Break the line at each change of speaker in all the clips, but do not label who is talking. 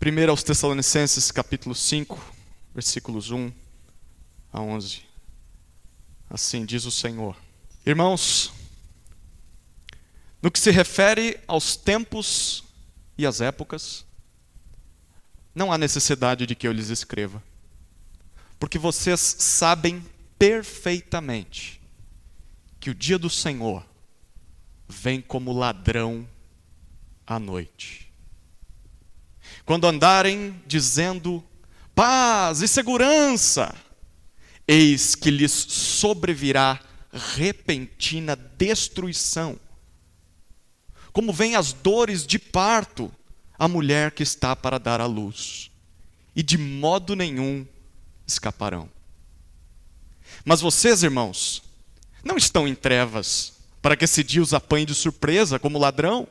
1 aos Tessalonicenses, capítulo 5, versículos 1 a 11. Assim diz o Senhor. Irmãos, no que se refere aos tempos e às épocas, não há necessidade de que eu lhes escreva, porque vocês sabem perfeitamente que o dia do Senhor vem como ladrão à noite. Quando andarem dizendo paz e segurança, eis que lhes sobrevirá repentina destruição, como vêm as dores de parto à mulher que está para dar à luz, e de modo nenhum escaparão. Mas vocês, irmãos, não estão em trevas, para que esse dia os apanhe de surpresa como ladrão,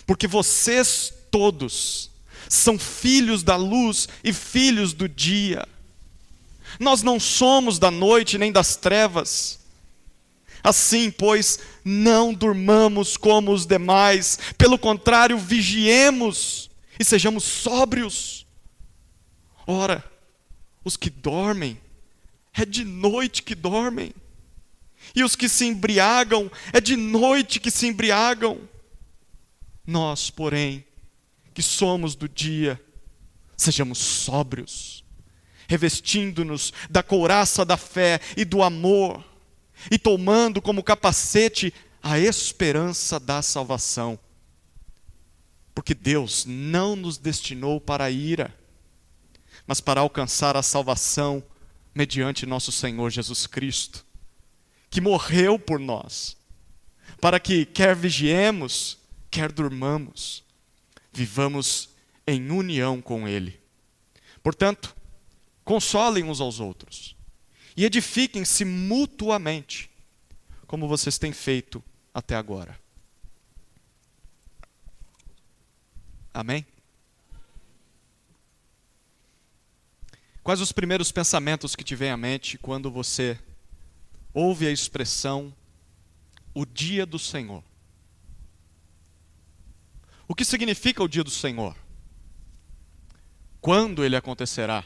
porque vocês todos são filhos da luz e filhos do dia. Nós não somos da noite nem das trevas. Assim, pois, não durmamos como os demais, pelo contrário, vigiemos e sejamos sóbrios. Ora, os que dormem, é de noite que dormem, e os que se embriagam, é de noite que se embriagam. Nós, porém, que somos do dia, sejamos sóbrios, revestindo-nos da couraça da fé e do amor, e tomando como capacete a esperança da salvação. Porque Deus não nos destinou para a ira, mas para alcançar a salvação mediante nosso Senhor Jesus Cristo, que morreu por nós, para que quer vigiemos, quer durmamos, vivamos em união com Ele. Portanto, consolem uns aos outros e edifiquem-se mutuamente, como vocês têm feito até agora. Amém? Quais os primeiros pensamentos que te vêm à mente quando você ouve a expressão o dia do Senhor? O que significa o dia do Senhor? Quando ele acontecerá?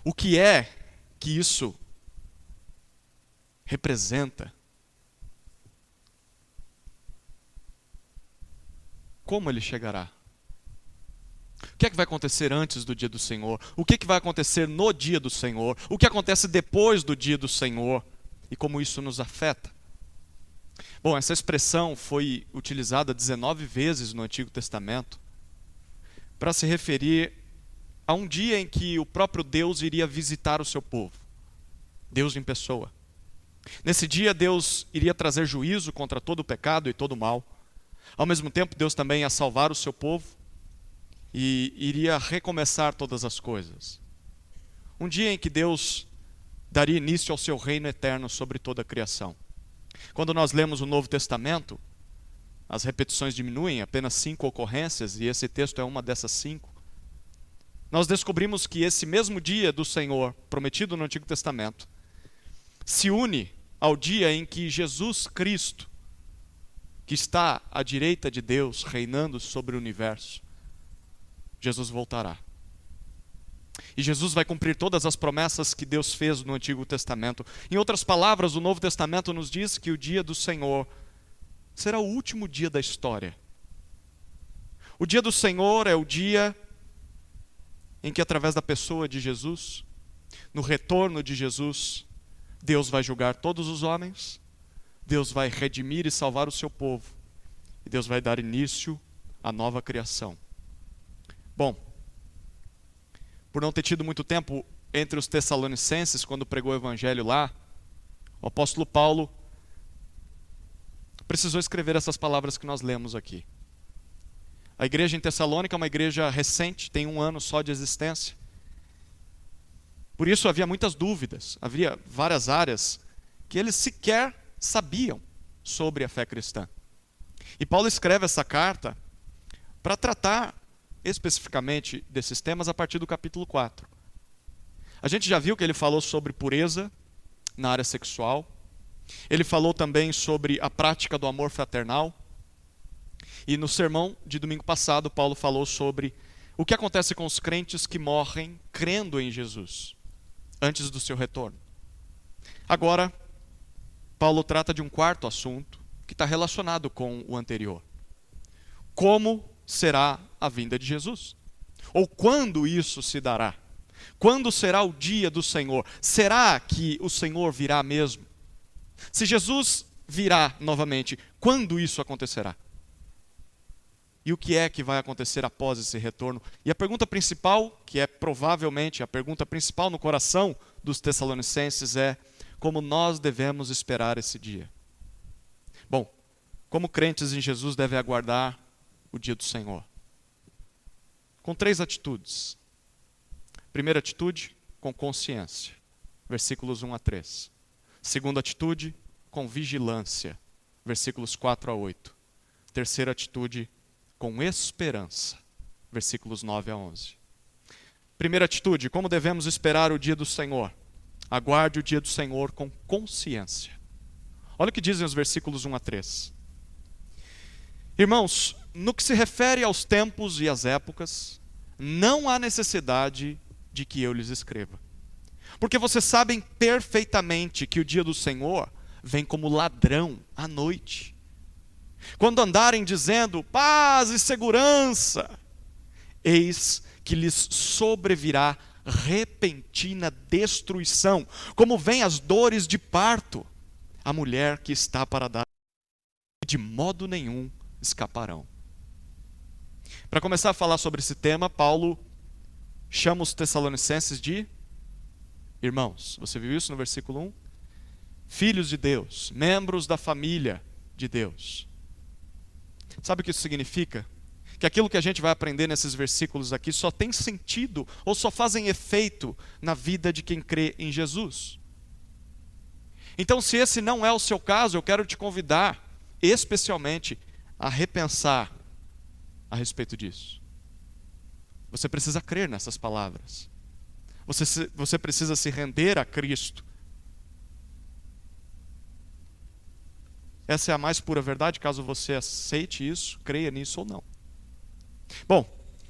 O que é que isso representa? Como ele chegará? O que é que vai acontecer antes do dia do Senhor? O que é que vai acontecer no dia do Senhor? O que acontece depois do dia do Senhor? E como isso nos afeta? Bom, essa expressão foi utilizada 19 vezes no Antigo Testamento para se referir a um dia em que o próprio Deus iria visitar o seu povo. Deus em pessoa. Nesse dia, Deus iria trazer juízo contra todo o pecado e todo o mal. Ao mesmo tempo, Deus também ia salvar o seu povo e iria recomeçar todas as coisas. Um dia em que Deus daria início ao seu reino eterno sobre toda a criação. Quando nós lemos o Novo Testamento, as repetições diminuem, apenas 5 ocorrências, e esse texto é uma dessas 5. Nós descobrimos que esse mesmo dia do Senhor, prometido no Antigo Testamento, se une ao dia em que Jesus Cristo, que está à direita de Deus, reinando sobre o universo, Jesus voltará. E Jesus vai cumprir todas as promessas que Deus fez no Antigo Testamento. Em outras palavras, o Novo Testamento nos diz que o dia do Senhor será o último dia da história. O dia do Senhor é o dia em que, através da pessoa de Jesus, no retorno de Jesus, Deus vai julgar todos os homens, Deus vai redimir e salvar o seu povo, e Deus vai dar início à nova criação. Bom, por não ter tido muito tempo entre os Tessalonicenses, quando pregou o Evangelho lá, o apóstolo Paulo precisou escrever essas palavras que nós lemos aqui. A igreja em Tessalônica é uma igreja recente, tem 1 ano só de existência. Por isso havia muitas dúvidas, havia várias áreas que eles sequer sabiam sobre a fé cristã. E Paulo escreve essa carta para tratar especificamente desses temas a partir do capítulo 4. A gente já viu que ele falou sobre pureza na área sexual. Ele falou também sobre a prática do amor fraternal. E no sermão de domingo passado, Paulo falou sobre o que acontece com os crentes que morrem crendo em Jesus, antes do seu retorno. Agora, Paulo trata de um quarto assunto que está relacionado com o anterior. Como será a vinda de Jesus? Ou quando isso se dará? Quando será o dia do Senhor? Será que o Senhor virá mesmo? Se Jesus virá novamente, quando isso acontecerá? E o que é que vai acontecer após esse retorno? E a pergunta principal, que é provavelmente a pergunta principal no coração dos Tessalonicenses é: como nós devemos esperar esse dia? Bom, como crentes em Jesus devem aguardar o dia do Senhor? Com 3 atitudes. Primeira atitude, com consciência. Versículos 1 a 3. Segunda atitude, com vigilância. Versículos 4 a 8. Terceira atitude, com esperança. Versículos 9 a 11. Primeira atitude, como devemos esperar o dia do Senhor? Aguarde o dia do Senhor com consciência. Olha o que dizem os versículos 1 a 3. Irmãos, no que se refere aos tempos e às épocas, não há necessidade de que eu lhes escreva. Porque vocês sabem perfeitamente que o dia do Senhor vem como ladrão à noite. Quando andarem dizendo paz e segurança, eis que lhes sobrevirá repentina destruição, como vêm as dores de parto, a mulher que está para dar, e de modo nenhum escaparão. Para começar a falar sobre esse tema, Paulo chama os Tessalonicenses de irmãos. Você viu isso no versículo 1? Filhos de Deus, membros da família de Deus. Sabe o que isso significa? Que aquilo que a gente vai aprender nesses versículos aqui só tem sentido ou só fazem efeito na vida de quem crê em Jesus. Então, se esse não é o seu caso, eu quero te convidar especialmente a repensar a respeito disso. Você precisa crer nessas palavras. Você precisa se render a Cristo. Essa é a mais pura verdade, caso você aceite isso, creia nisso ou não. Bom,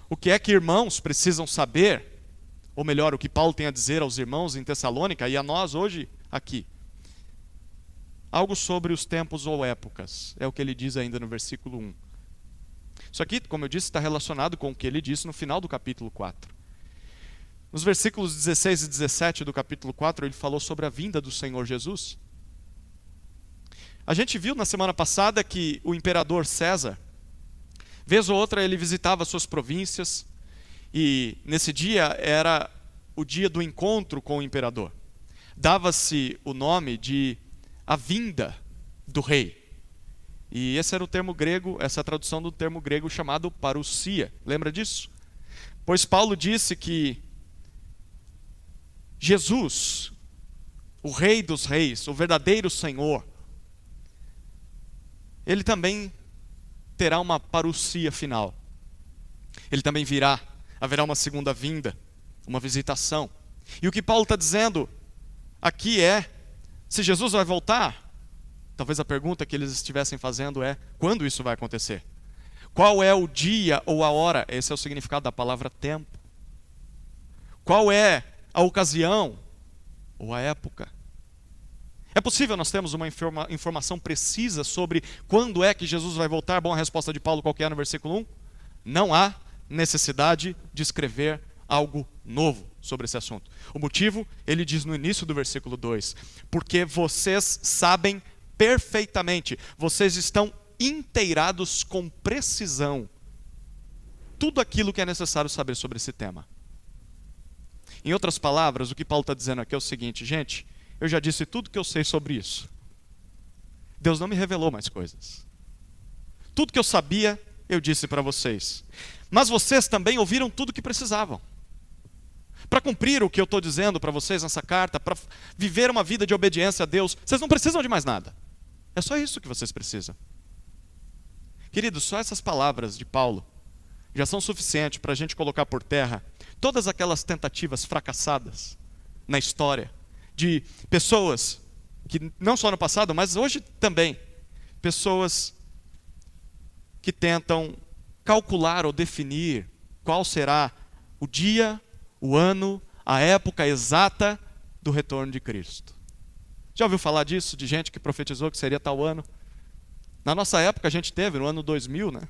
o que é que irmãos precisam saber, ou melhor, o que Paulo tem a dizer aos irmãos em Tessalônica e a nós hoje aqui? Algo sobre os tempos ou épocas, é o que ele diz ainda no versículo 1. Isso aqui, como eu disse, está relacionado com o que ele disse no final do capítulo 4. Nos versículos 16 e 17 do capítulo 4, ele falou sobre a vinda do Senhor Jesus. A gente viu na semana passada que o imperador César, vez ou outra ele visitava suas províncias, e nesse dia era o dia do encontro com o imperador. Dava-se o nome de a vinda do rei. E esse era o termo grego, essa é a tradução do termo grego chamado parousia. Lembra disso? Pois Paulo disse que Jesus, o Rei dos Reis, o verdadeiro Senhor, ele também terá uma parousia final. Ele também virá, haverá uma segunda vinda, uma visitação. E o que Paulo está dizendo aqui é, se Jesus vai voltar, talvez a pergunta que eles estivessem fazendo é, quando isso vai acontecer? Qual é o dia ou a hora? Esse é o significado da palavra tempo. Qual é a ocasião ou a época? É possível nós termos uma informação precisa sobre quando é que Jesus vai voltar? Bom, a resposta de Paulo qual que é no versículo 1? Não há necessidade de escrever algo novo sobre esse assunto. O motivo, ele diz no início do versículo 2, porque vocês sabem perfeitamente, vocês estão inteirados com precisão tudo aquilo que é necessário saber sobre esse tema. Em outras palavras, o que Paulo está dizendo aqui é o seguinte, gente, eu já disse tudo que eu sei sobre isso. Deus não me revelou mais coisas. Tudo que eu sabia, eu disse para vocês. Mas vocês também ouviram tudo o que precisavam. Para cumprir o que eu estou dizendo para vocês nessa carta, para viver uma vida de obediência a Deus, vocês não precisam de mais nada. É só isso que vocês precisam. Queridos, só essas palavras de Paulo já são suficientes para a gente colocar por terra todas aquelas tentativas fracassadas na história de pessoas que, não só no passado, mas hoje também, pessoas que tentam calcular ou definir qual será o dia, o ano, a época exata do retorno de Cristo. Já ouviu falar disso? De gente que profetizou que seria tal ano? Na nossa época a gente teve, no ano 2000, né?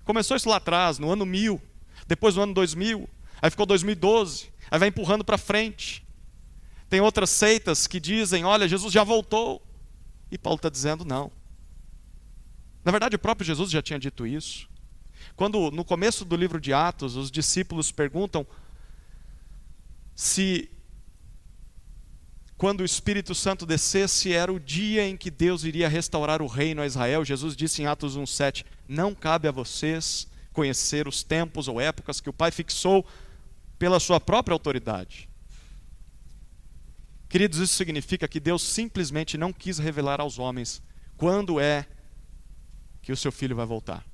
Começou isso lá atrás, no ano 1000, depois no ano 2000, aí ficou 2012, aí vai empurrando para frente. Tem outras seitas que dizem, olha, Jesus já voltou. E Paulo está dizendo, não. Na verdade, o próprio Jesus já tinha dito isso. Quando, no começo do livro de Atos, os discípulos perguntam se, quando o Espírito Santo descesse, era o dia em que Deus iria restaurar o reino a Israel. Jesus disse em Atos 1,7, não cabe a vocês conhecer os tempos ou épocas que o Pai fixou pela sua própria autoridade. Queridos, isso significa que Deus simplesmente não quis revelar aos homens quando é que o seu Filho vai voltar.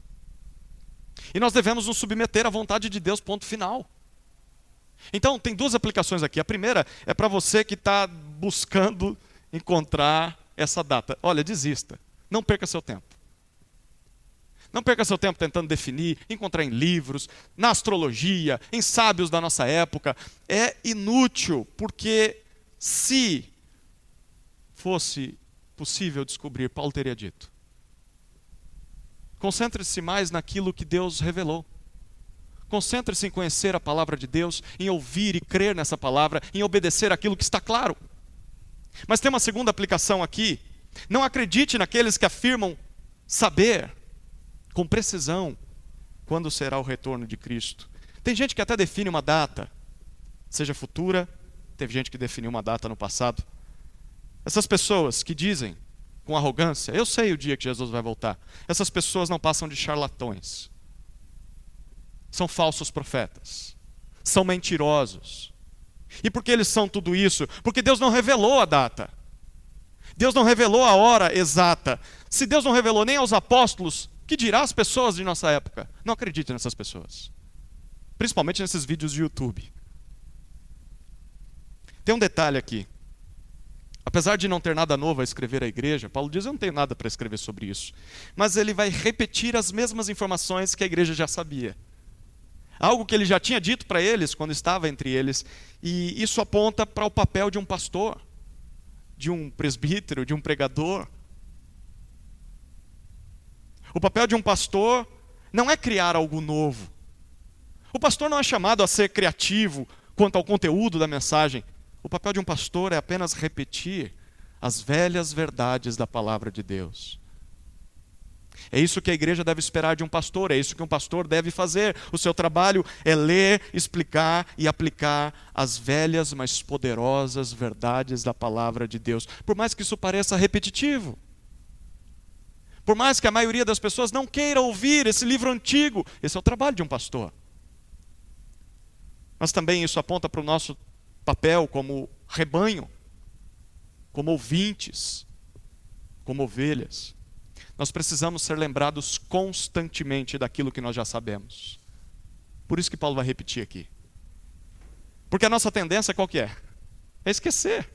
E nós devemos nos submeter à vontade de Deus, ponto final. Então, tem duas aplicações aqui. A primeira é para você que está buscando encontrar essa data. Olha, desista. Não perca seu tempo. Não perca seu tempo tentando definir, encontrar em livros, na astrologia, em sábios da nossa época. É inútil, porque se fosse possível descobrir, Paulo teria dito. Concentre-se mais naquilo que Deus revelou. Concentre-se em conhecer a palavra de Deus, em ouvir e crer nessa palavra, em obedecer aquilo que está claro. Mas tem uma segunda aplicação aqui. Não acredite naqueles que afirmam saber com precisão quando será o retorno de Cristo. Tem gente que até define uma data, seja futura, teve gente que definiu uma data no passado. Essas pessoas que dizem com arrogância, eu sei o dia que Jesus vai voltar. Essas pessoas não passam de charlatões. São falsos profetas. São mentirosos. E por que eles são tudo isso? Porque Deus não revelou a data. Deus não revelou a hora exata. Se Deus não revelou nem aos apóstolos, que dirá as pessoas de nossa época? Não acredite nessas pessoas. Principalmente nesses vídeos de YouTube. Tem um detalhe aqui. Apesar de não ter nada novo a escrever à igreja, Paulo diz, eu não tenho nada para escrever sobre isso. Mas ele vai repetir as mesmas informações que a igreja já sabia. Algo que ele já tinha dito para eles quando estava entre eles. E isso aponta para o papel de um pastor, de um presbítero, de um pregador. O papel de um pastor não é criar algo novo. O pastor não é chamado a ser criativo quanto ao conteúdo da mensagem. O papel de um pastor é apenas repetir as velhas verdades da palavra de Deus. É isso que a igreja deve esperar de um pastor, é isso que um pastor deve fazer. O seu trabalho é ler, explicar e aplicar as velhas, mas poderosas verdades da palavra de Deus. Por mais que isso pareça repetitivo. Por mais que a maioria das pessoas não queira ouvir esse livro antigo, esse é o trabalho de um pastor. Mas também isso aponta para o nosso papel como rebanho, como ouvintes, como ovelhas. Nós precisamos ser lembrados constantemente daquilo que nós já sabemos. Por isso que Paulo vai repetir aqui. Porque a nossa tendência qual que é? É esquecer.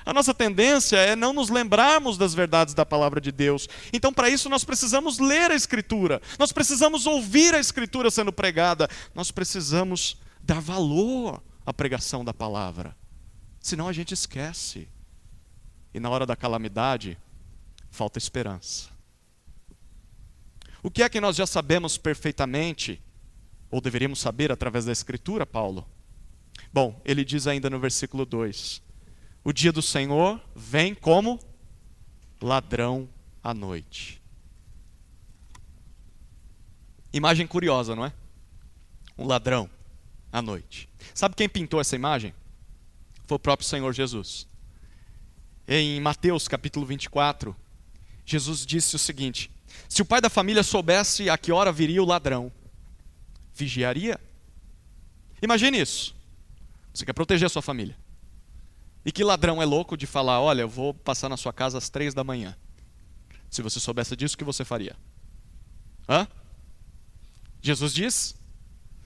A nossa tendência é não nos lembrarmos das verdades da palavra de Deus. Então, para isso, nós precisamos ler a Escritura. Nós precisamos ouvir a Escritura sendo pregada. Nós precisamos dar valor à pregação da palavra. Senão a gente esquece. E na hora da calamidade, falta esperança. O que é que nós já sabemos perfeitamente, ou deveríamos saber através da Escritura, Paulo? Bom, ele diz ainda no versículo 2: o dia do Senhor vem como ladrão à noite. Imagem curiosa, não é? Um ladrão à noite. Sabe quem pintou essa imagem? Foi o próprio Senhor Jesus. Em Mateus capítulo 24, Jesus disse o seguinte: se o pai da família soubesse a que hora viria o ladrão, vigiaria? Imagine isso. Você quer proteger a sua família. E que ladrão é louco de falar, olha, eu vou passar na sua casa às 3 da manhã. Se você soubesse disso, o que você faria? Hã? Jesus diz,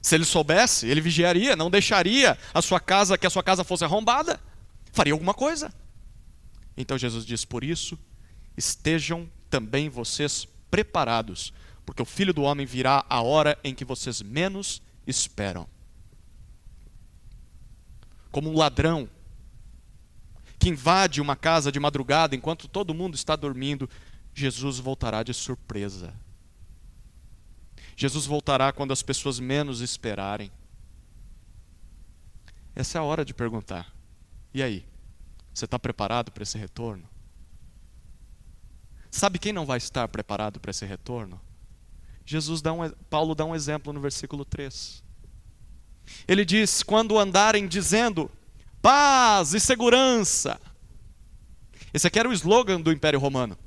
se ele soubesse, ele vigiaria, não deixaria a sua casa, que a sua casa fosse arrombada. Faria alguma coisa. Então Jesus diz, por isso, estejam também vocês preparados, porque o Filho do Homem virá a hora em que vocês menos esperam. Como um ladrão que invade uma casa de madrugada enquanto todo mundo está dormindo, Jesus voltará de surpresa. Jesus voltará quando as pessoas menos esperarem. Essa é a hora de perguntar: e aí? Você está preparado para esse retorno? Sabe quem não vai estar preparado para esse retorno? Paulo dá um exemplo no versículo 3. Ele diz: quando andarem dizendo paz e segurança. Esse aqui era o slogan do Império Romano.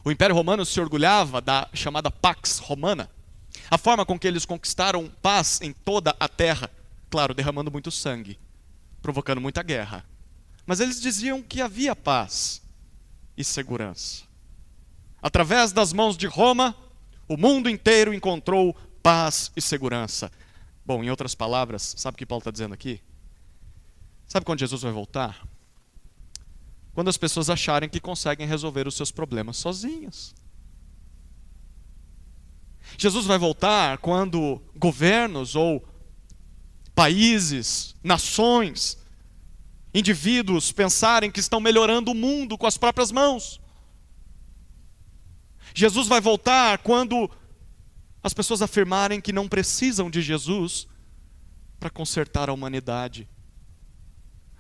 O Império Romano se orgulhava da chamada Pax Romana, a forma com que eles conquistaram paz em toda a terra, claro, derramando muito sangue, provocando muita guerra. Mas eles diziam que havia paz e segurança. Através das mãos de Roma, o mundo inteiro encontrou paz e segurança. Bom, em outras palavras, sabe o que Paulo está dizendo aqui? Sabe quando Jesus vai voltar? Quando as pessoas acharem que conseguem resolver os seus problemas sozinhas. Jesus vai voltar quando governos ou países, nações, indivíduos pensarem que estão melhorando o mundo com as próprias mãos. Jesus vai voltar quando as pessoas afirmarem que não precisam de Jesus para consertar a humanidade.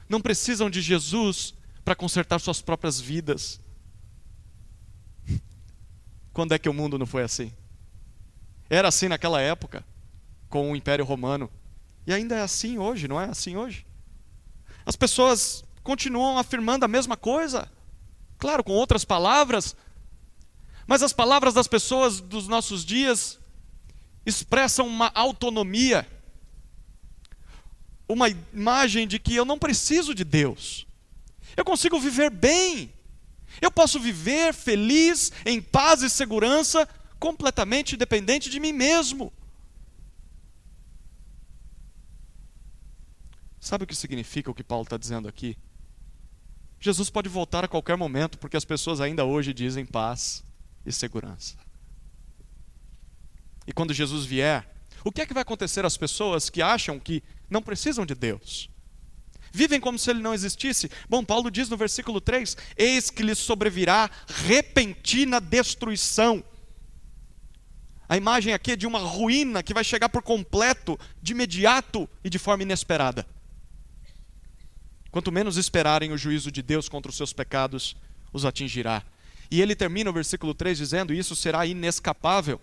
Não precisam de Jesus para consertar suas próprias vidas. Quando é que o mundo não foi assim? Era assim naquela época, com o Império Romano. E ainda é assim hoje, não é assim hoje? As pessoas continuam afirmando a mesma coisa, claro, com outras palavras, mas as palavras das pessoas dos nossos dias expressam uma autonomia, uma imagem de que eu não preciso de Deus, eu consigo viver bem, eu posso viver feliz, em paz e segurança, completamente dependente de mim mesmo. Sabe o que significa o que Paulo está dizendo aqui? Jesus pode voltar a qualquer momento, porque as pessoas ainda hoje dizem paz e segurança. E quando Jesus vier, o que é que vai acontecer às pessoas que acham que não precisam de Deus? Vivem como se Ele não existisse? Bom, Paulo diz no versículo 3, eis que lhes sobrevirá repentina destruição. A imagem aqui é de uma ruína que vai chegar por completo, de imediato e de forma inesperada. Quanto menos esperarem, o juízo de Deus contra os seus pecados os atingirá. E ele termina o versículo 3 dizendo, isso será inescapável,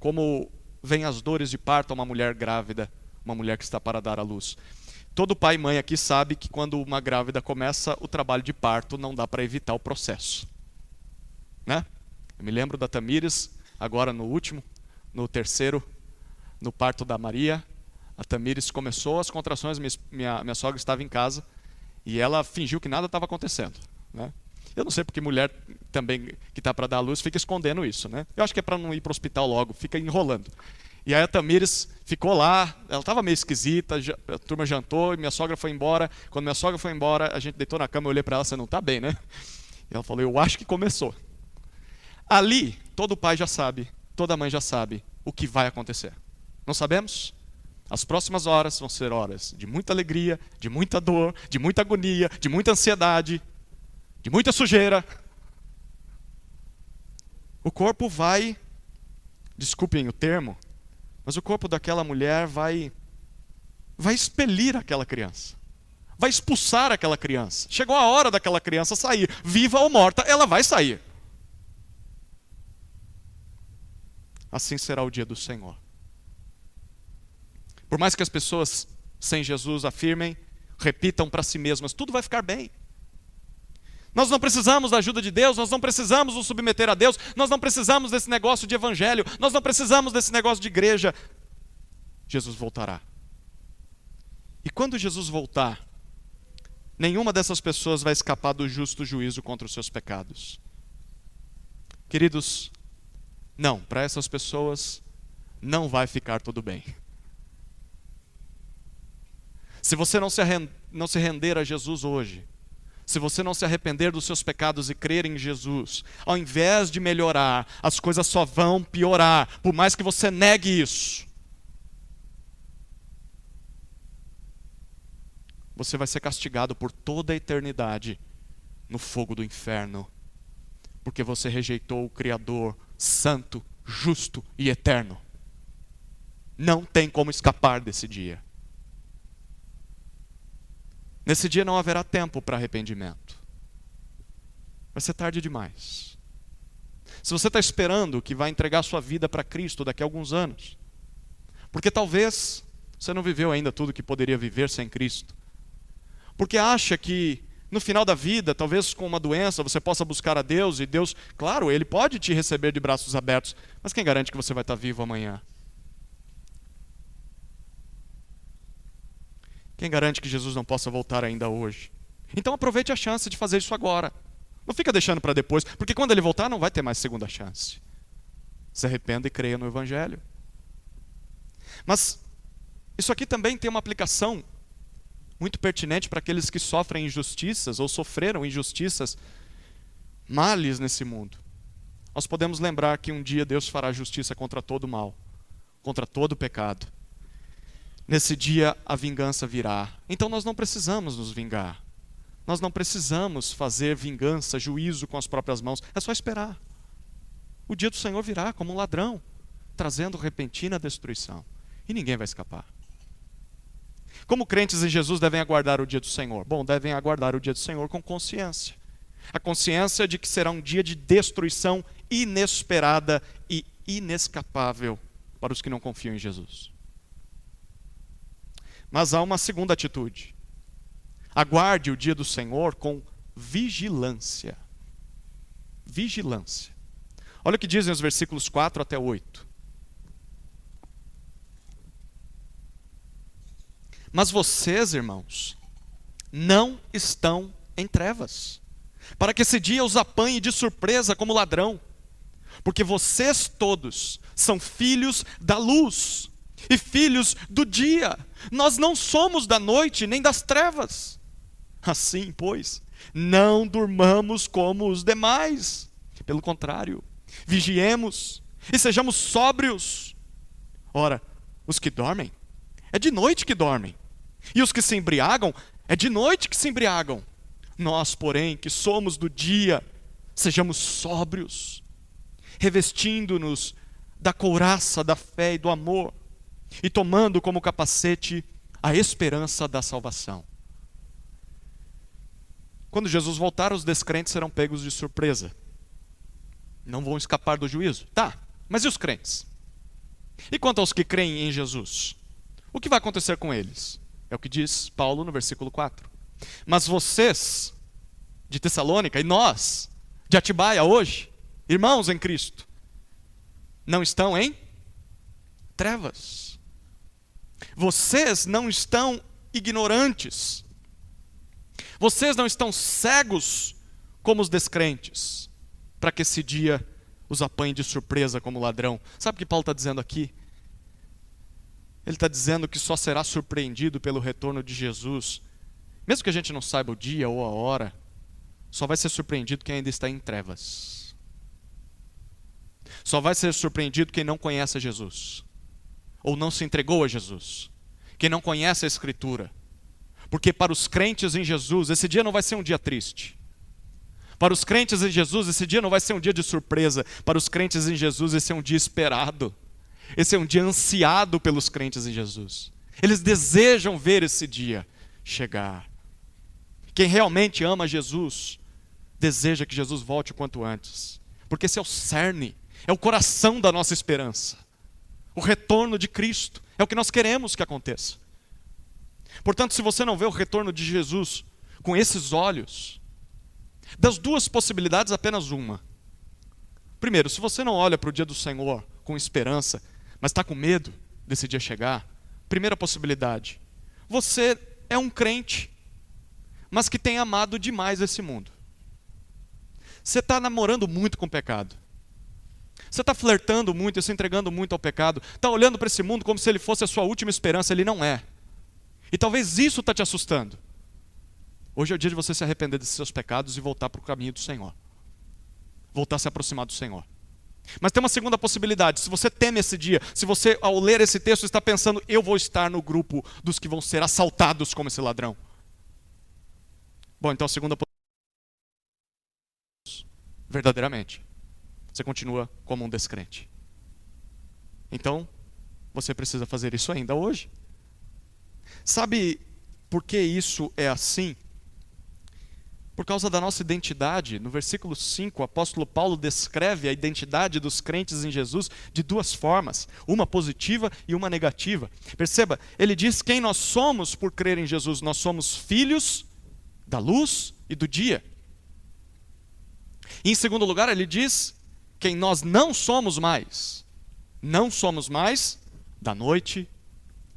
como vêm as dores de parto a uma mulher grávida, uma mulher que está para dar à luz. Todo pai e mãe aqui sabe que quando uma grávida começa o trabalho de parto, não dá para evitar o processo. Né? Eu me lembro da Tamires, agora no terceiro, no parto da Maria. A Tamires começou as contrações, minha sogra estava em casa e ela fingiu que nada estava acontecendo. Né? Eu não sei porque mulher também que está para dar à luz fica escondendo isso. Né? Eu acho que é para não ir para o hospital logo, fica enrolando. E aí a Tamires ficou lá, ela estava meio esquisita, a turma jantou e minha sogra foi embora. Quando minha sogra foi embora, a gente deitou na cama, eu olhei para ela, você não está bem, né? E ela falou, eu acho que começou. Ali, todo pai já sabe, toda mãe já sabe o que vai acontecer. Não sabemos? As próximas horas vão ser horas de muita alegria, de muita dor, de muita agonia, de muita ansiedade, de muita sujeira. O corpo vai, desculpem o termo, mas o corpo daquela mulher vai expelir aquela criança. Vai expulsar aquela criança. Chegou a hora daquela criança sair. Viva ou morta, ela vai sair. Assim será o dia do Senhor. Por mais que as pessoas sem Jesus afirmem, repitam para si mesmas, tudo vai ficar bem. Nós não precisamos da ajuda de Deus, nós não precisamos nos submeter a Deus, nós não precisamos desse negócio de evangelho, nós não precisamos desse negócio de igreja. Jesus voltará. E quando Jesus voltar, nenhuma dessas pessoas vai escapar do justo juízo contra os seus pecados. Queridos, não, para essas pessoas não vai ficar tudo bem. Se você não se render a Jesus hoje, Se você não se arrepender dos seus pecados e crer em Jesus, ao invés de melhorar, as coisas só vão piorar, por mais que você negue isso. Você vai ser castigado por toda a eternidade no fogo do inferno, porque você rejeitou o Criador santo, justo e eterno. Não tem como escapar desse dia. Nesse dia não haverá tempo para arrependimento. Vai ser tarde demais. Se você está esperando que vai entregar sua vida para Cristo daqui a alguns anos, porque talvez você não viveu ainda tudo que poderia viver sem Cristo, porque acha que no final da vida, talvez com uma doença, você possa buscar a Deus, e Deus, claro, Ele pode te receber de braços abertos, mas quem garante que você vai estar vivo amanhã? Quem garante que Jesus não possa voltar ainda hoje? Então aproveite a chance de fazer isso agora. Não fica deixando para depois, porque quando Ele voltar não vai ter mais segunda chance. Se arrependa e creia no Evangelho. Mas isso aqui também tem uma aplicação muito pertinente para aqueles que sofrem injustiças ou sofreram injustiças, males nesse mundo. Nós podemos lembrar que um dia Deus fará justiça contra todo o mal, contra todo o pecado. Nesse dia a vingança virá. Então nós não precisamos nos vingar. Nós não precisamos fazer vingança, juízo com as próprias mãos. É só esperar. O dia do Senhor virá como um ladrão, trazendo repentina destruição. E ninguém vai escapar. Como crentes em Jesus devem aguardar o dia do Senhor? Bom, devem aguardar o dia do Senhor com consciência. A consciência de que será um dia de destruição inesperada e inescapável para os que não confiam em Jesus. Mas há uma segunda atitude. Aguarde o dia do Senhor com vigilância. Vigilância. Olha o que dizem os versículos 4 até 8. Mas vocês, irmãos, não estão em trevas, para que esse dia os apanhe de surpresa como ladrão. Porque vocês todos são filhos da luz e filhos do dia. Nós não somos da noite nem das trevas. Assim, pois, não durmamos como os demais. Pelo contrário, vigiemos e sejamos sóbrios. Ora, os que dormem, é de noite que dormem. E os que se embriagam, é de noite que se embriagam. Nós, porém, que somos do dia, sejamos sóbrios, revestindo-nos da couraça da fé e do amor, e tomando como capacete a esperança da salvação. Quando Jesus voltar, os descrentes serão pegos de surpresa. Não vão escapar do juízo. Tá, mas e os crentes? E quanto aos que creem em Jesus? O que vai acontecer com eles? É o que diz Paulo no versículo 4. Mas vocês, de Tessalônica, e nós, de Atibaia hoje, irmãos em Cristo, não estão em trevas. Vocês não estão ignorantes. Vocês não estão cegos como os descrentes, para que esse dia os apanhe de surpresa como ladrão. Sabe o que Paulo está dizendo aqui? Ele está dizendo que só será surpreendido pelo retorno de Jesus. Mesmo que a gente não saiba o dia ou a hora, só vai ser surpreendido quem ainda está em trevas. Só vai ser surpreendido quem não conhece Jesus, ou não se entregou a Jesus, quem não conhece a Escritura. Porque para os crentes em Jesus, esse dia não vai ser um dia triste. Para os crentes em Jesus, esse dia não vai ser um dia de surpresa. Para os crentes em Jesus, esse é um dia esperado. Esse é um dia ansiado pelos crentes em Jesus. Eles desejam ver esse dia chegar. Quem realmente ama Jesus, deseja que Jesus volte o quanto antes. Porque esse é o cerne, é o coração da nossa esperança. O retorno de Cristo é o que nós queremos que aconteça. Portanto, se você não vê o retorno de Jesus com esses olhos, das duas possibilidades, apenas uma. Primeiro, se você não olha para o dia do Senhor com esperança, mas está com medo desse dia chegar, primeira possibilidade, você é um crente, mas que tem amado demais esse mundo. Você está namorando muito com o pecado. Você está flertando muito e se entregando muito ao pecado. Está olhando para esse mundo como se ele fosse a sua última esperança. Ele não é. E talvez isso está te assustando. Hoje é o dia de você se arrepender dos seus pecados e voltar para o caminho do Senhor. Voltar a se aproximar do Senhor. Mas tem uma segunda possibilidade. Se você teme esse dia, se você, ao ler esse texto, está pensando, eu vou estar no grupo dos que vão ser assaltados como esse ladrão. Bom, então a segunda possibilidade, verdadeiramente, você continua como um descrente. Então, você precisa fazer isso ainda hoje. Sabe por que isso é assim? Por causa da nossa identidade. No versículo 5, o apóstolo Paulo descreve a identidade dos crentes em Jesus de duas formas, uma positiva e uma negativa. Perceba, ele diz quem nós somos por crer em Jesus. Nós somos filhos da luz e do dia. E em segundo lugar, ele diz quem nós não somos mais. Não somos mais da noite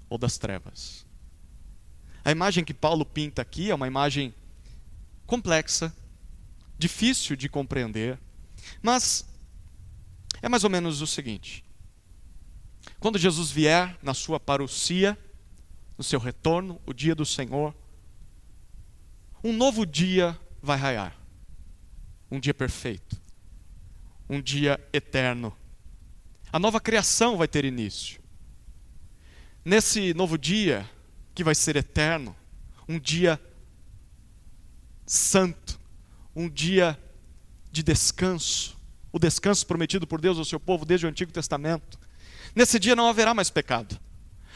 ou das trevas. A imagem que Paulo pinta aqui é uma imagem complexa, difícil de compreender, mas é mais ou menos o seguinte: quando Jesus vier na sua parousia, no seu retorno, o dia do Senhor, um novo dia vai raiar, um dia perfeito, um dia eterno. A nova criação vai ter início. Nesse novo dia, que vai ser eterno, um dia santo, um dia de descanso, o descanso prometido por Deus ao seu povo desde o Antigo Testamento. Nesse dia não haverá mais pecado,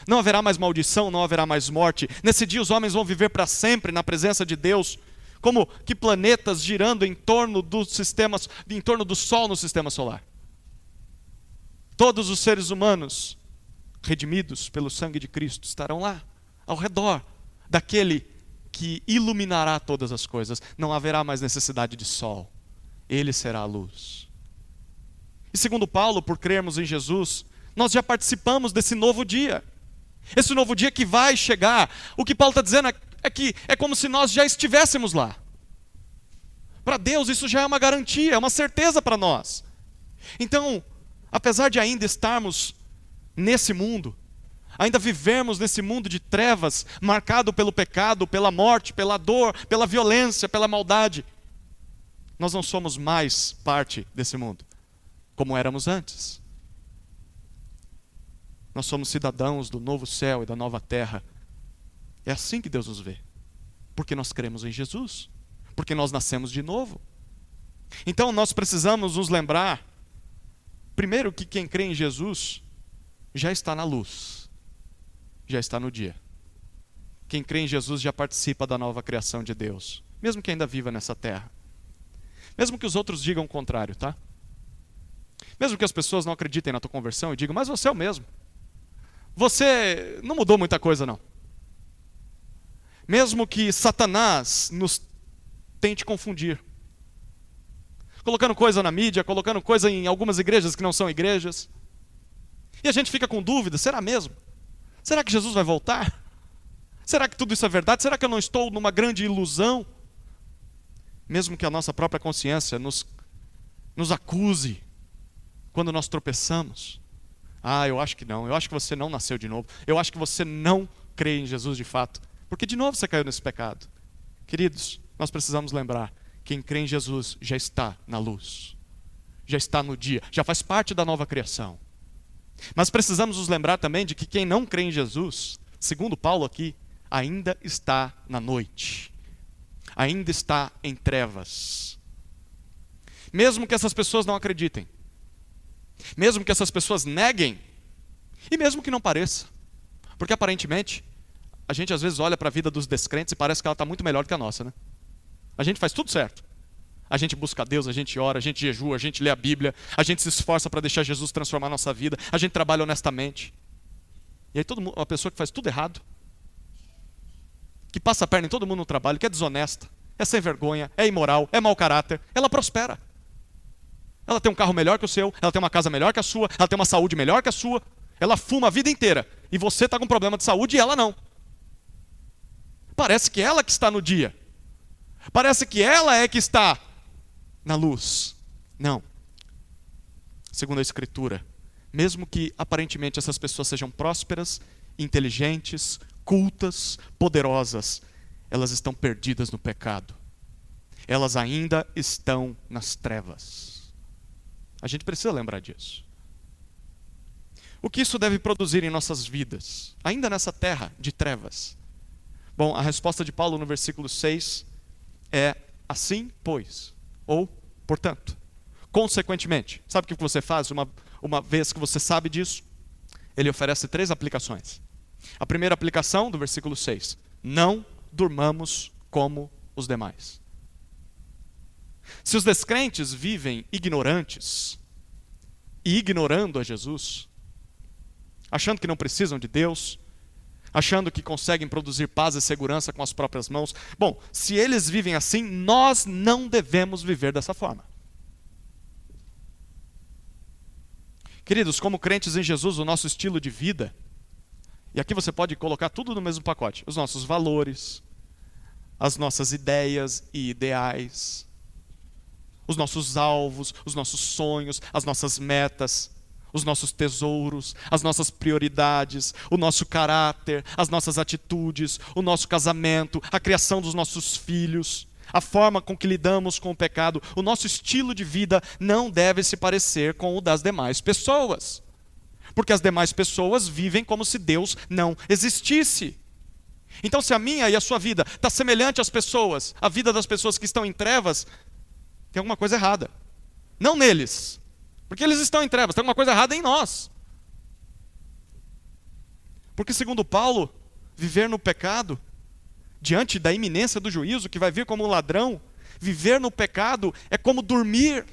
não haverá mais maldição, não haverá mais morte. Nesse dia os homens vão viver para sempre na presença de Deus, como que planetas girando em torno dos sistemas, em torno do Sol no sistema solar. Todos os seres humanos redimidos pelo sangue de Cristo estarão lá, ao redor daquele que iluminará todas as coisas. Não haverá mais necessidade de sol. Ele será a luz. E segundo Paulo, por crermos em Jesus, nós já participamos desse novo dia. Esse novo dia que vai chegar. O que Paulo está dizendo é que é como se nós já estivéssemos lá. Para Deus isso já é uma garantia, é uma certeza para nós. Então, apesar de ainda estarmos nesse mundo, ainda vivermos nesse mundo de trevas, marcado pelo pecado, pela morte, pela dor, pela violência, pela maldade, nós não somos mais parte desse mundo, como éramos antes. Nós somos cidadãos do novo céu e da nova terra. É assim que Deus nos vê, porque nós cremos em Jesus, porque nós nascemos de novo. Então nós precisamos nos lembrar, primeiro, que quem crê em Jesus já está na luz, já está no dia. Quem crê em Jesus já participa da nova criação de Deus, mesmo que ainda viva nessa terra. Mesmo que os outros digam o contrário, tá? Mesmo que as pessoas não acreditem na tua conversão e digam, mas você é o mesmo. Você não mudou muita coisa, não. Mesmo que Satanás nos tente confundir, colocando coisa na mídia, colocando coisa em algumas igrejas que não são igrejas, e a gente fica com dúvida, será mesmo? Será que Jesus vai voltar? Será que tudo isso é verdade? Será que eu não estou numa grande ilusão? Mesmo que a nossa própria consciência nos acuse quando nós tropeçamos. Ah, eu acho que não. Eu acho que você não nasceu de novo. Eu acho que você não crê em Jesus de fato. Porque de novo você caiu nesse pecado. Queridos, nós precisamos lembrar, quem crê em Jesus já está na luz. Já está no dia. Já faz parte da nova criação. Mas precisamos nos lembrar também de que quem não crê em Jesus, segundo Paulo aqui, ainda está na noite. Ainda está em trevas. Mesmo que essas pessoas não acreditem. Mesmo que essas pessoas neguem. E mesmo que não pareça. Porque aparentemente, a gente às vezes olha para a vida dos descrentes e parece que ela está muito melhor do que a nossa, né? A gente faz tudo certo. A gente busca a Deus, a gente ora, a gente jejua, a gente lê a Bíblia, a gente se esforça para deixar Jesus transformar a nossa vida, a gente trabalha honestamente. E aí uma pessoa que faz tudo errado, que passa a perna em todo mundo no trabalho, que é desonesta, é sem vergonha, é imoral, é mau caráter, ela prospera. Ela tem um carro melhor que o seu, ela tem uma casa melhor que a sua, ela tem uma saúde melhor que a sua, ela fuma a vida inteira, e você está com problema de saúde e ela não. Parece que ela que está no dia. Parece que ela é que está na luz. Não. Segundo a Escritura, mesmo que aparentemente essas pessoas sejam prósperas, inteligentes, cultas, poderosas, elas estão perdidas no pecado. Elas ainda estão nas trevas. A gente precisa lembrar disso. O que isso deve produzir em nossas vidas, ainda nessa terra de trevas? Bom, a resposta de Paulo no versículo 6 é assim, pois, ou portanto, consequentemente. Sabe o que você faz uma vez que você sabe disso? Ele oferece 3 aplicações. A primeira aplicação do versículo 6: não durmamos como os demais. Se os descrentes vivem ignorantes e ignorando a Jesus, achando que não precisam de Deus, achando que conseguem produzir paz e segurança com as próprias mãos, bom, se eles vivem assim, nós não devemos viver dessa forma. Queridos, como crentes em Jesus, o nosso estilo de vida, e aqui você pode colocar tudo no mesmo pacote: os nossos valores, as nossas ideias e ideais, os nossos alvos, os nossos sonhos, as nossas metas, os nossos tesouros, as nossas prioridades, o nosso caráter, as nossas atitudes, o nosso casamento, a criação dos nossos filhos, a forma com que lidamos com o pecado, o nosso estilo de vida não deve se parecer com o das demais pessoas. Porque as demais pessoas vivem como se Deus não existisse. Então, se a minha e a sua vida está semelhante às pessoas, a vida das pessoas que estão em trevas, tem alguma coisa errada. Não neles, porque eles estão em trevas, tem alguma coisa errada em nós. Porque, segundo Paulo, viver no pecado, diante da iminência do juízo, que vai vir como um ladrão, viver no pecado é como dormir.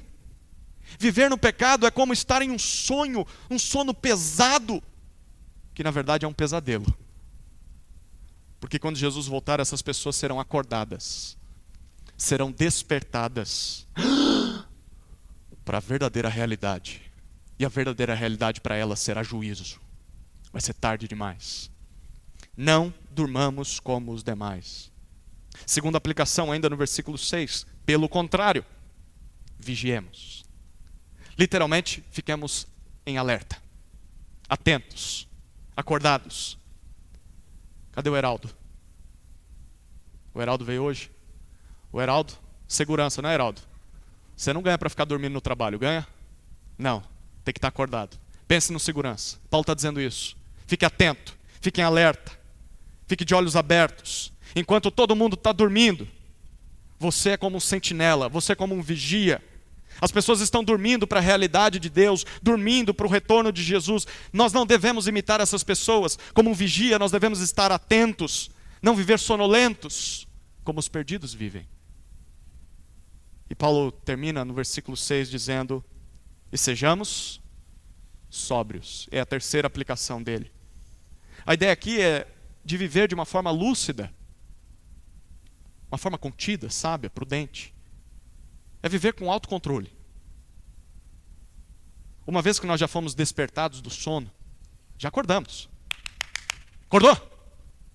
Viver no pecado é como estar em um sonho, um sono pesado, que na verdade é um pesadelo. Porque quando Jesus voltar, essas pessoas serão acordadas, serão despertadas para a verdadeira realidade. E a verdadeira realidade para elas será juízo. Vai ser tarde demais. Não durmamos como os demais. Segunda aplicação, ainda no versículo 6. Pelo contrário, vigiemos. Literalmente, fiquemos em alerta, atentos, acordados. Cadê o Heraldo? O Heraldo veio hoje? O Heraldo, segurança, não é, Heraldo? Você não ganha para ficar dormindo no trabalho, ganha? Não, tem que estar acordado. Pense no segurança. Paulo está dizendo isso. Fique atento, fique em alerta, fique de olhos abertos. Enquanto todo mundo está dormindo, você é como um sentinela, você é como um vigia. As pessoas estão dormindo para a realidade de Deus, dormindo para o retorno de Jesus. Nós não devemos imitar essas pessoas. Como um vigia, nós devemos estar atentos, não viver sonolentos, como os perdidos vivem. E Paulo termina no versículo 6 dizendo: e sejamos sóbrios. É a terceira aplicação dele. A ideia aqui é de viver de uma forma lúcida, uma forma contida, sábia, prudente. É viver com autocontrole. Uma vez que nós já fomos despertados do sono, já acordamos. Acordou?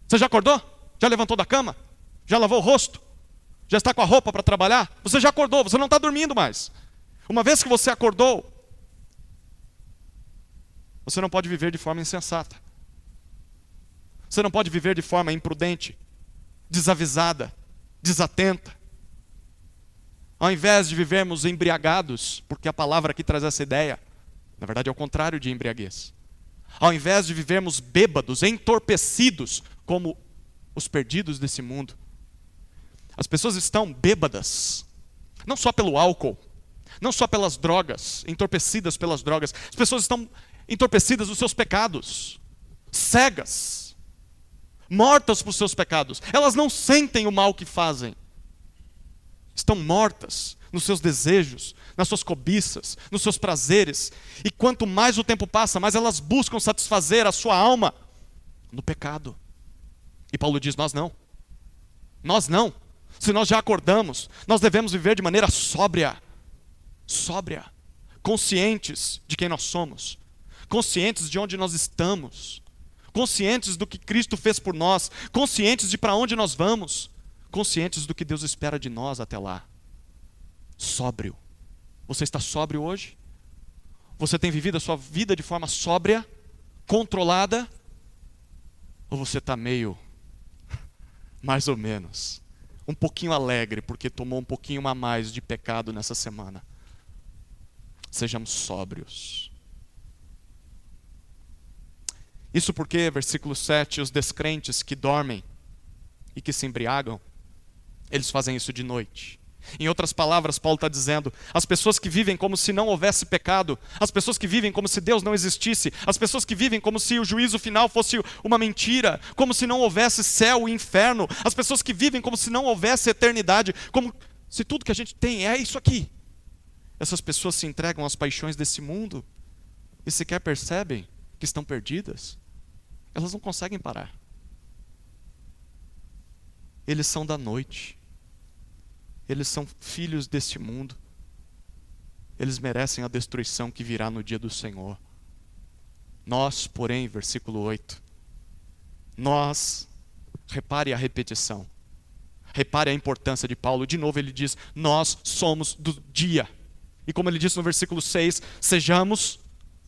Você já acordou? Já levantou da cama? Já lavou o rosto? Já está com a roupa para trabalhar? Você já acordou, você não está dormindo mais. Uma vez que você acordou, você não pode viver de forma insensata. Você não pode viver de forma imprudente, desavisada, desatenta. Ao invés de vivermos embriagados, porque a palavra aqui traz essa ideia, na verdade é o contrário de embriaguez. Ao invés de vivermos bêbados, entorpecidos, como os perdidos desse mundo. As pessoas estão bêbadas, não só pelo álcool, não só pelas drogas, entorpecidas pelas drogas. As pessoas estão entorpecidas nos seus pecados, cegas, mortas por seus pecados. Elas não sentem o mal que fazem. Estão mortas nos seus desejos, nas suas cobiças, nos seus prazeres. E quanto mais o tempo passa, mais elas buscam satisfazer a sua alma no pecado. E Paulo diz: nós não. Nós não. Se nós já acordamos, nós devemos viver de maneira sóbria. Sóbria. Conscientes de quem nós somos. Conscientes de onde nós estamos. Conscientes do que Cristo fez por nós. Conscientes de para onde nós vamos. Conscientes do que Deus espera de nós até lá. Sóbrio. Você está sóbrio hoje? Você tem vivido a sua vida de forma sóbria, controlada? Ou você está meio mais ou menos. Um pouquinho alegre, porque tomou um pouquinho a mais de pecado nessa semana. Sejamos sóbrios. Isso porque, versículo 7, os descrentes que dormem e que se embriagam, eles fazem isso de noite. Em outras palavras, Paulo está dizendo, as pessoas que vivem como se não houvesse pecado, as pessoas que vivem como se Deus não existisse, as pessoas que vivem como se o juízo final fosse uma mentira, como se não houvesse céu e inferno, as pessoas que vivem como se não houvesse eternidade, como se tudo que a gente tem é isso aqui. Essas pessoas se entregam às paixões desse mundo e sequer percebem que estão perdidas. Elas não conseguem parar. Eles são da noite. Eles são filhos deste mundo. Eles merecem a destruição que virá no dia do Senhor. Nós, porém, versículo 8, nós, repare a repetição, repare a importância de Paulo. De novo ele diz, nós somos do dia. E como ele disse no versículo 6, sejamos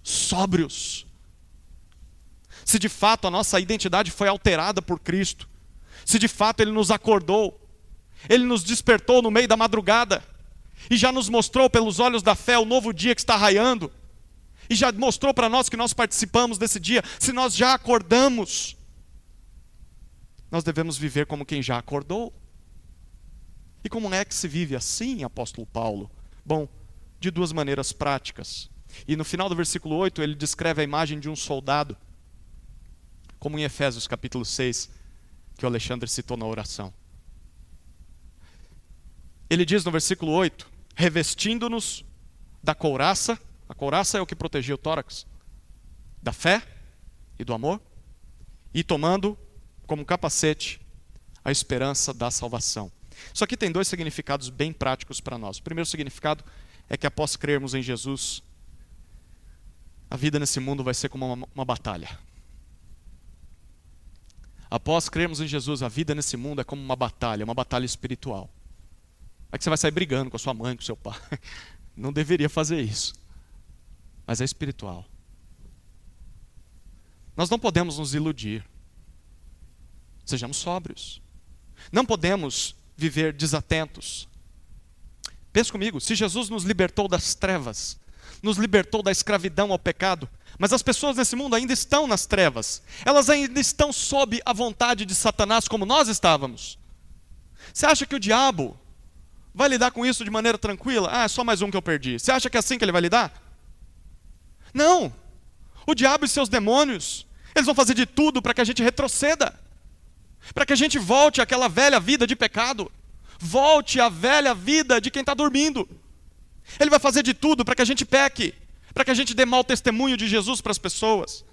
sóbrios. Se de fato a nossa identidade foi alterada por Cristo, se de fato Ele nos acordou, Ele nos despertou no meio da madrugada, e já nos mostrou pelos olhos da fé o novo dia que está raiando, e já mostrou para nós que nós participamos desse dia, se nós já acordamos, nós devemos viver como quem já acordou. E como é que se vive assim, apóstolo Paulo? Bom, de duas maneiras práticas. E no final do versículo 8 ele descreve a imagem de um soldado, como em Efésios capítulo 6, que o Alexandre citou na oração. Ele diz no versículo 8, revestindo-nos da couraça, a couraça é o que protegia o tórax, da fé e do amor, e tomando como capacete a esperança da salvação. Isso aqui tem dois significados bem práticos para nós. O primeiro significado é que após crermos em Jesus, a vida nesse mundo vai ser como uma batalha. Após crermos em Jesus, a vida nesse mundo é como uma batalha espiritual. É que você vai sair brigando com a sua mãe, com o seu pai. Não deveria fazer isso. Mas é espiritual. Nós não podemos nos iludir. Sejamos sóbrios. Não podemos viver desatentos. Pense comigo, se Jesus nos libertou das trevas, nos libertou da escravidão ao pecado, mas as pessoas nesse mundo ainda estão nas trevas, elas ainda estão sob a vontade de Satanás como nós estávamos. Você acha que o diabo vai lidar com isso de maneira tranquila? Ah, é só mais um que eu perdi. Você acha que é assim que ele vai lidar? Não! O diabo e seus demônios, eles vão fazer de tudo para que a gente retroceda, para que a gente volte àquela velha vida de pecado, volte à velha vida de quem está dormindo. Ele vai fazer de tudo para que a gente peque, para que a gente dê mau testemunho de Jesus para as pessoas.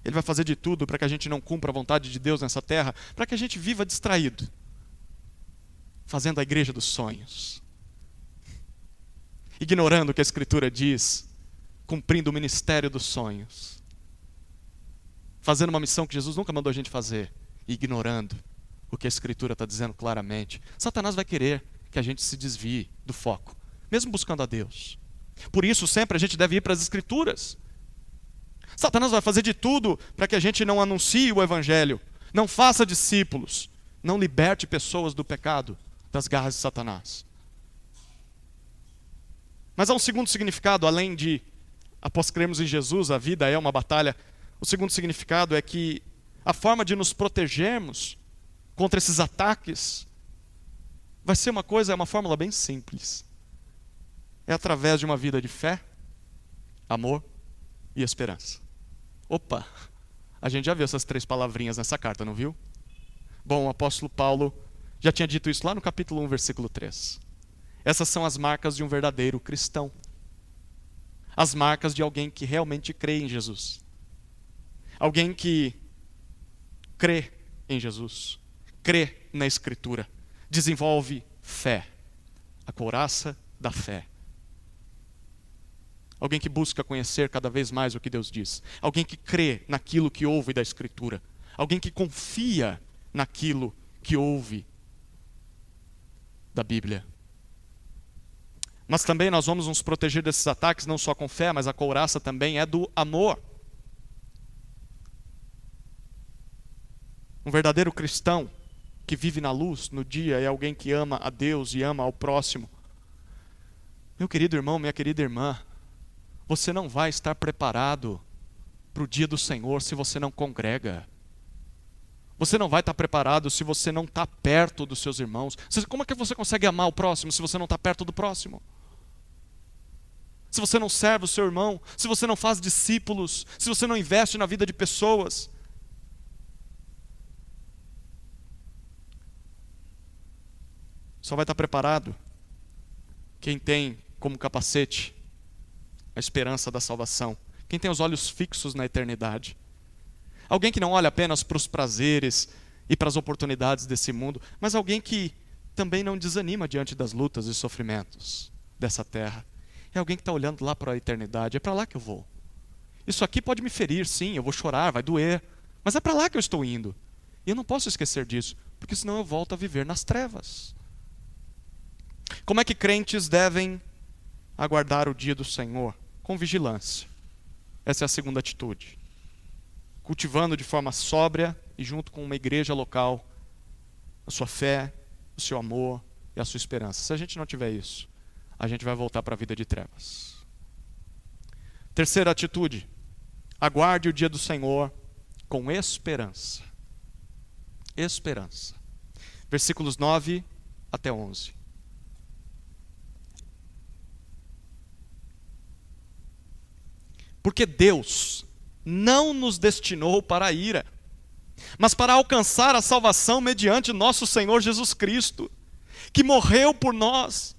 Ele vai fazer de tudo para que a gente não cumpra a vontade de Deus nessa terra, para que a gente viva distraído, fazendo a igreja dos sonhos, ignorando o que a Escritura diz, cumprindo o ministério dos sonhos, fazendo uma missão que Jesus nunca mandou a gente fazer, ignorando o que a Escritura está dizendo claramente. Satanás vai querer que a gente se desvie do foco, mesmo buscando a Deus. Por isso sempre a gente deve ir para as Escrituras. Satanás vai fazer de tudo para que a gente não anuncie o Evangelho, não faça discípulos, não liberte pessoas do pecado, das garras de Satanás. Mas há um segundo significado, além de, após crermos em Jesus, a vida é uma batalha. O segundo significado é que a forma de nos protegermos contra esses ataques vai ser uma fórmula bem simples. É através de uma vida de fé, amor e esperança. Opa, a gente já viu essas três palavrinhas nessa carta, não viu? Bom, o apóstolo Paulo já tinha dito isso lá no capítulo 1, versículo 3. Essas são as marcas de um verdadeiro cristão. As marcas de alguém que realmente crê em Jesus. Alguém que crê em Jesus, crê na Escritura, desenvolve fé, a couraça da fé. Alguém que busca conhecer cada vez mais o que Deus diz. Alguém que crê naquilo que ouve da Escritura. Alguém que confia naquilo que ouve da Bíblia. Mas também nós vamos nos proteger desses ataques não só com fé, mas a couraça também é do amor. Um verdadeiro cristão que vive na luz no dia, é alguém que ama a Deus e ama ao próximo. Meu querido irmão, minha querida irmã, você não vai estar preparado para o dia do Senhor se você não congrega. Você não vai estar preparado se você não está perto dos seus irmãos. Como é que você consegue amar o próximo se você não está perto do próximo? Se você não serve o seu irmão, se você não faz discípulos, se você não investe na vida de pessoas. Só vai estar preparado quem tem como capacete a esperança da salvação. Quem tem os olhos fixos na eternidade. Alguém que não olha apenas para os prazeres e para as oportunidades desse mundo, mas alguém que também não desanima diante das lutas e sofrimentos dessa terra. É alguém que está olhando lá para a eternidade. É para lá que eu vou. Isso aqui pode me ferir, sim, eu vou chorar, vai doer. Mas é para lá que eu estou indo. E eu não posso esquecer disso, porque senão eu volto a viver nas trevas. Como é que crentes devem aguardar o dia do Senhor? Com vigilância. Essa é a segunda atitude. Cultivando de forma sóbria e junto com uma igreja local a sua fé, o seu amor e a sua esperança. Se a gente não tiver isso, a gente vai voltar para a vida de trevas. Terceira atitude. Aguarde o dia do Senhor com esperança. Esperança. Versículos 9 até 11. Porque Deus não nos destinou para a ira, mas para alcançar a salvação mediante nosso Senhor Jesus Cristo, que morreu por nós,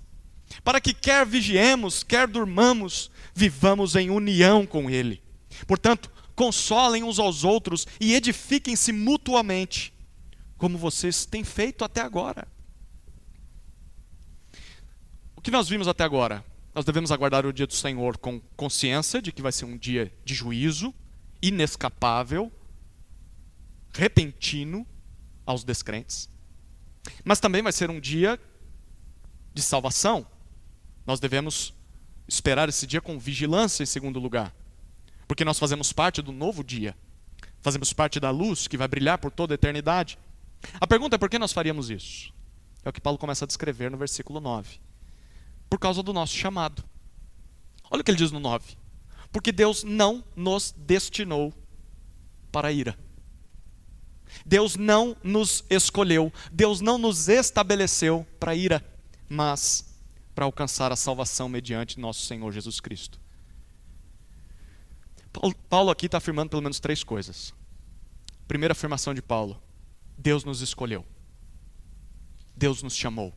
para que quer vigiemos, quer durmamos, vivamos em união com Ele. Portanto, consolem uns aos outros e edifiquem-se mutuamente, como vocês têm feito até agora. O que nós vimos até agora? Nós devemos aguardar o dia do Senhor com consciência de que vai ser um dia de juízo, inescapável, repentino aos descrentes. Mas também vai ser um dia de salvação. Nós devemos esperar esse dia com vigilância, em segundo lugar. Porque nós fazemos parte do novo dia. Fazemos parte da luz que vai brilhar por toda a eternidade. A pergunta é por que nós faríamos isso? É o que Paulo começa a descrever no versículo 9. Por causa do nosso chamado. Olha o que ele diz no 9. Porque Deus não nos destinou para a ira. Deus não nos escolheu. Deus não nos estabeleceu para a ira, mas para alcançar a salvação mediante nosso Senhor Jesus Cristo. Paulo aqui está afirmando pelo menos 3 coisas. Primeira afirmação de Paulo. Deus nos escolheu. Deus nos chamou.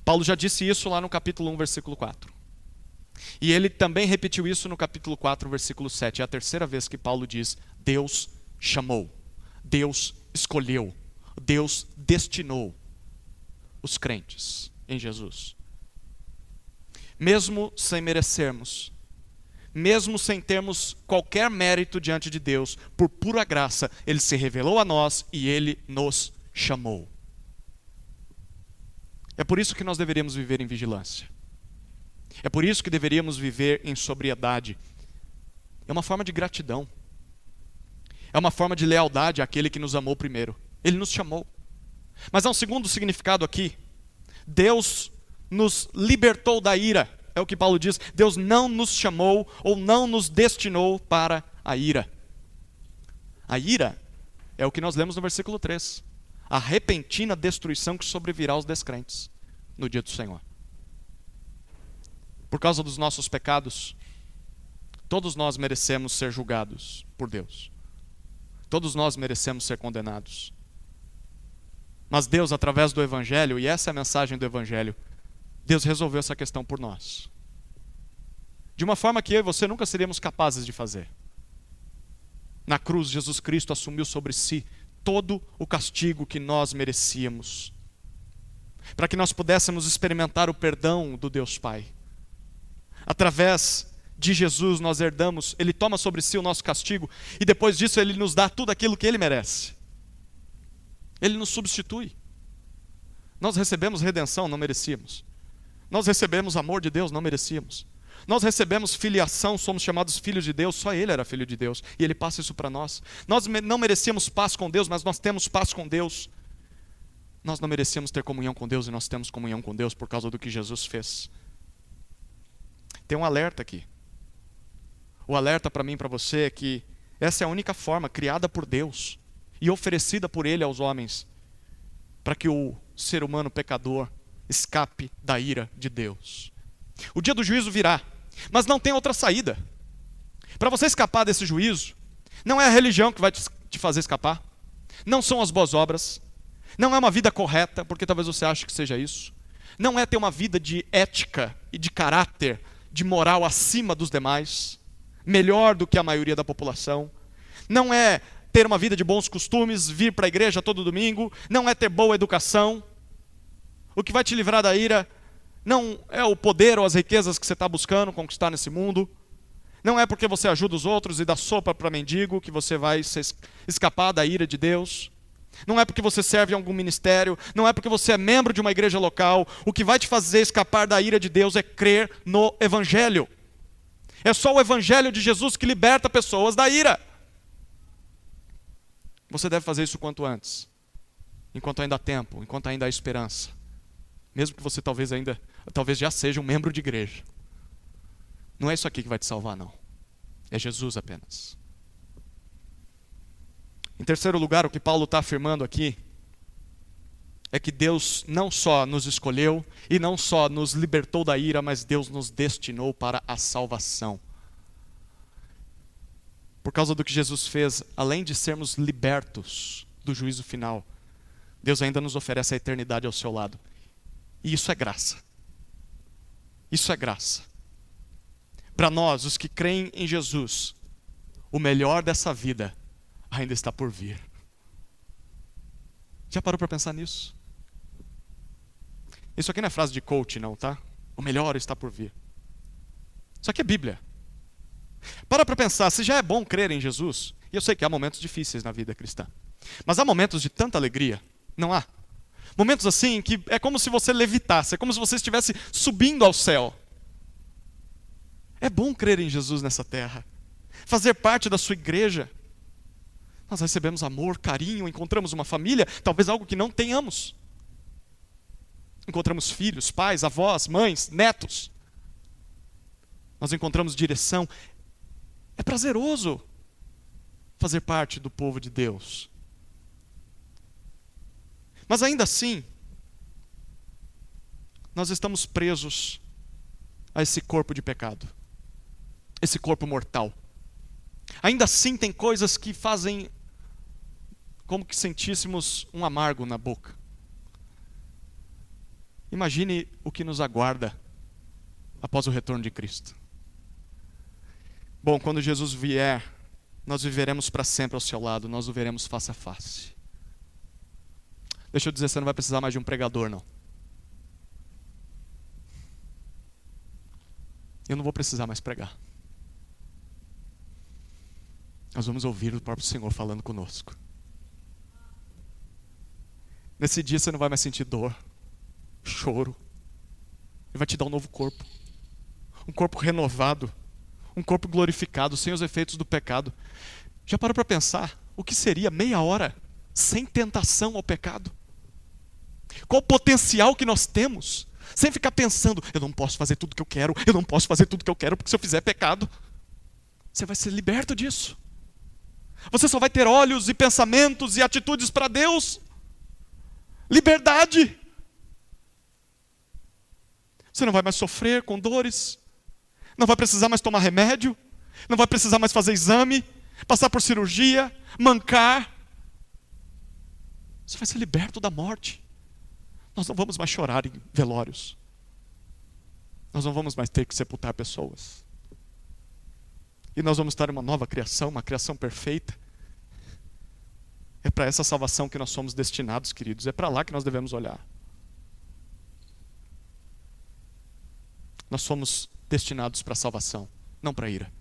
Paulo já disse isso lá no capítulo 1, versículo 4. E ele também repetiu isso no capítulo 4, versículo 7. É a terceira vez que Paulo diz, Deus chamou, Deus escolheu, Deus destinou os crentes em Jesus. Mesmo sem merecermos, mesmo sem termos qualquer mérito diante de Deus, por pura graça, Ele se revelou a nós e Ele nos chamou. É por isso que nós deveríamos viver em vigilância. É por isso que deveríamos viver em sobriedade. É uma forma de gratidão. É uma forma de lealdade àquele que nos amou primeiro. Ele nos chamou. Mas há um segundo significado aqui. Deus nos libertou da ira. É o que Paulo diz. Deus não nos chamou ou não nos destinou para a ira. A ira é o que nós lemos no versículo 3. A repentina destruição que sobrevirá aos descrentes no dia do Senhor. Por causa dos nossos pecados, todos nós merecemos ser julgados por Deus. Todos nós merecemos ser condenados. Mas Deus, através do Evangelho, e essa é a mensagem do Evangelho, Deus resolveu essa questão por nós. De uma forma que eu e você nunca seríamos capazes de fazer. Na cruz, Jesus Cristo assumiu sobre si todo o castigo que nós merecíamos, para que nós pudéssemos experimentar o perdão do Deus Pai. Através de Jesus nós herdamos, Ele toma sobre si o nosso castigo, e depois disso Ele nos dá tudo aquilo que Ele merece. Ele nos substitui. Nós recebemos redenção, não merecíamos. Nós recebemos amor de Deus, não merecíamos. Nós recebemos filiação, somos chamados filhos de Deus, só Ele era filho de Deus, e Ele passa isso para nós. Nós não merecíamos paz com Deus, mas nós temos paz com Deus. Nós não merecíamos ter comunhão com Deus e nós temos comunhão com Deus por causa do que Jesus fez. Tem um alerta aqui. O alerta para mim e para você é que essa é a única forma criada por Deus e oferecida por Ele aos homens para que o ser humano pecador escape da ira de Deus. O dia do juízo virá, mas não tem outra saída. Para você escapar desse juízo, não é a religião que vai te fazer escapar, não são as boas obras, não é uma vida correta, porque talvez você ache que seja isso, não é ter uma vida de ética e de caráter, de moral acima dos demais, melhor do que a maioria da população, não é ter uma vida de bons costumes, vir para a igreja todo domingo, não é ter boa educação. O que vai te livrar da ira não é o poder ou as riquezas que você está buscando conquistar nesse mundo, não é porque você ajuda os outros e dá sopa para mendigo que você vai escapar da ira de Deus. Não é porque você serve em algum ministério, não é porque você é membro de uma igreja local. O que vai te fazer escapar da ira de Deus é crer no Evangelho. É só o Evangelho de Jesus que liberta pessoas da ira. Você deve fazer isso quanto antes, enquanto ainda há tempo, enquanto ainda há esperança. Mesmo que você talvez já seja um membro de igreja. Não é isso aqui que vai te salvar, não. É Jesus apenas. Em terceiro lugar, o que Paulo está afirmando aqui é que Deus não só nos escolheu e não só nos libertou da ira, mas Deus nos destinou para a salvação. Por causa do que Jesus fez, além de sermos libertos do juízo final, Deus ainda nos oferece a eternidade ao seu lado. E isso é graça. Isso é graça. Para nós, os que creem em Jesus, o melhor dessa vida ainda está por vir. Já parou para pensar nisso? Isso aqui não é frase de coach, não, tá? O melhor está por vir. Isso aqui é Bíblia. Para pensar, se já é bom crer em Jesus, e eu sei que há momentos difíceis na vida cristã, mas há momentos de tanta alegria, não há? Momentos assim que é como se você levitasse, é como se você estivesse subindo ao céu. É bom crer em Jesus nessa terra, fazer parte da sua igreja. Nós recebemos amor, carinho, encontramos uma família, talvez algo que não tenhamos. Encontramos filhos, pais, avós, mães, netos. Nós encontramos direção. É prazeroso fazer parte do povo de Deus. Mas ainda assim, nós estamos presos a esse corpo de pecado, esse corpo mortal. Ainda assim tem coisas que fazem como que sentíssemos um amargo na boca. Imagine o que nos aguarda após o retorno de Cristo. Bom, quando Jesus vier, nós viveremos para sempre ao seu lado, nós o veremos face a face. Deixa eu dizer, você não vai precisar mais de um pregador, não. Eu não vou precisar mais pregar. Nós vamos ouvir o próprio Senhor falando conosco. Nesse dia você não vai mais sentir dor, choro. Ele vai te dar um novo corpo. Um corpo renovado. Um corpo glorificado, sem os efeitos do pecado. Já parou para pensar o que seria meia hora sem tentação ao pecado? Qual o potencial que nós temos? Sem ficar pensando, eu não posso fazer tudo que eu quero, eu não posso fazer tudo que eu quero, porque se eu fizer pecado, você vai ser liberto disso. Você só vai ter olhos e pensamentos e atitudes para Deus. Liberdade. Você não vai mais sofrer com dores. Não vai precisar mais tomar remédio. Não vai precisar mais fazer exame. Passar por cirurgia. Mancar. Você vai ser liberto da morte. Nós não vamos mais chorar em velórios. Nós não vamos mais ter que sepultar pessoas. E nós vamos estar em uma nova criação, uma criação perfeita. É para essa salvação que nós somos destinados, queridos. É para lá que nós devemos olhar. Nós somos destinados para a salvação, não para a ira.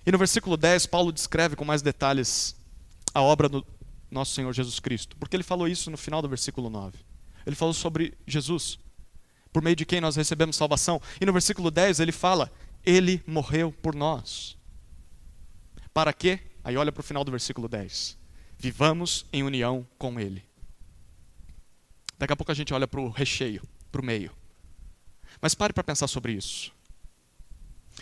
E no versículo 10, Paulo descreve com mais detalhes a obra do nosso Senhor Jesus Cristo. Porque ele falou isso no final do versículo 9. Ele falou sobre Jesus, por meio de quem nós recebemos salvação. E no versículo 10 ele fala, ele morreu por nós. Para quê? Aí olha para o final do versículo 10. Vivamos em união com Ele. Daqui a pouco a gente olha para o recheio, para o meio. Mas pare para pensar sobre isso.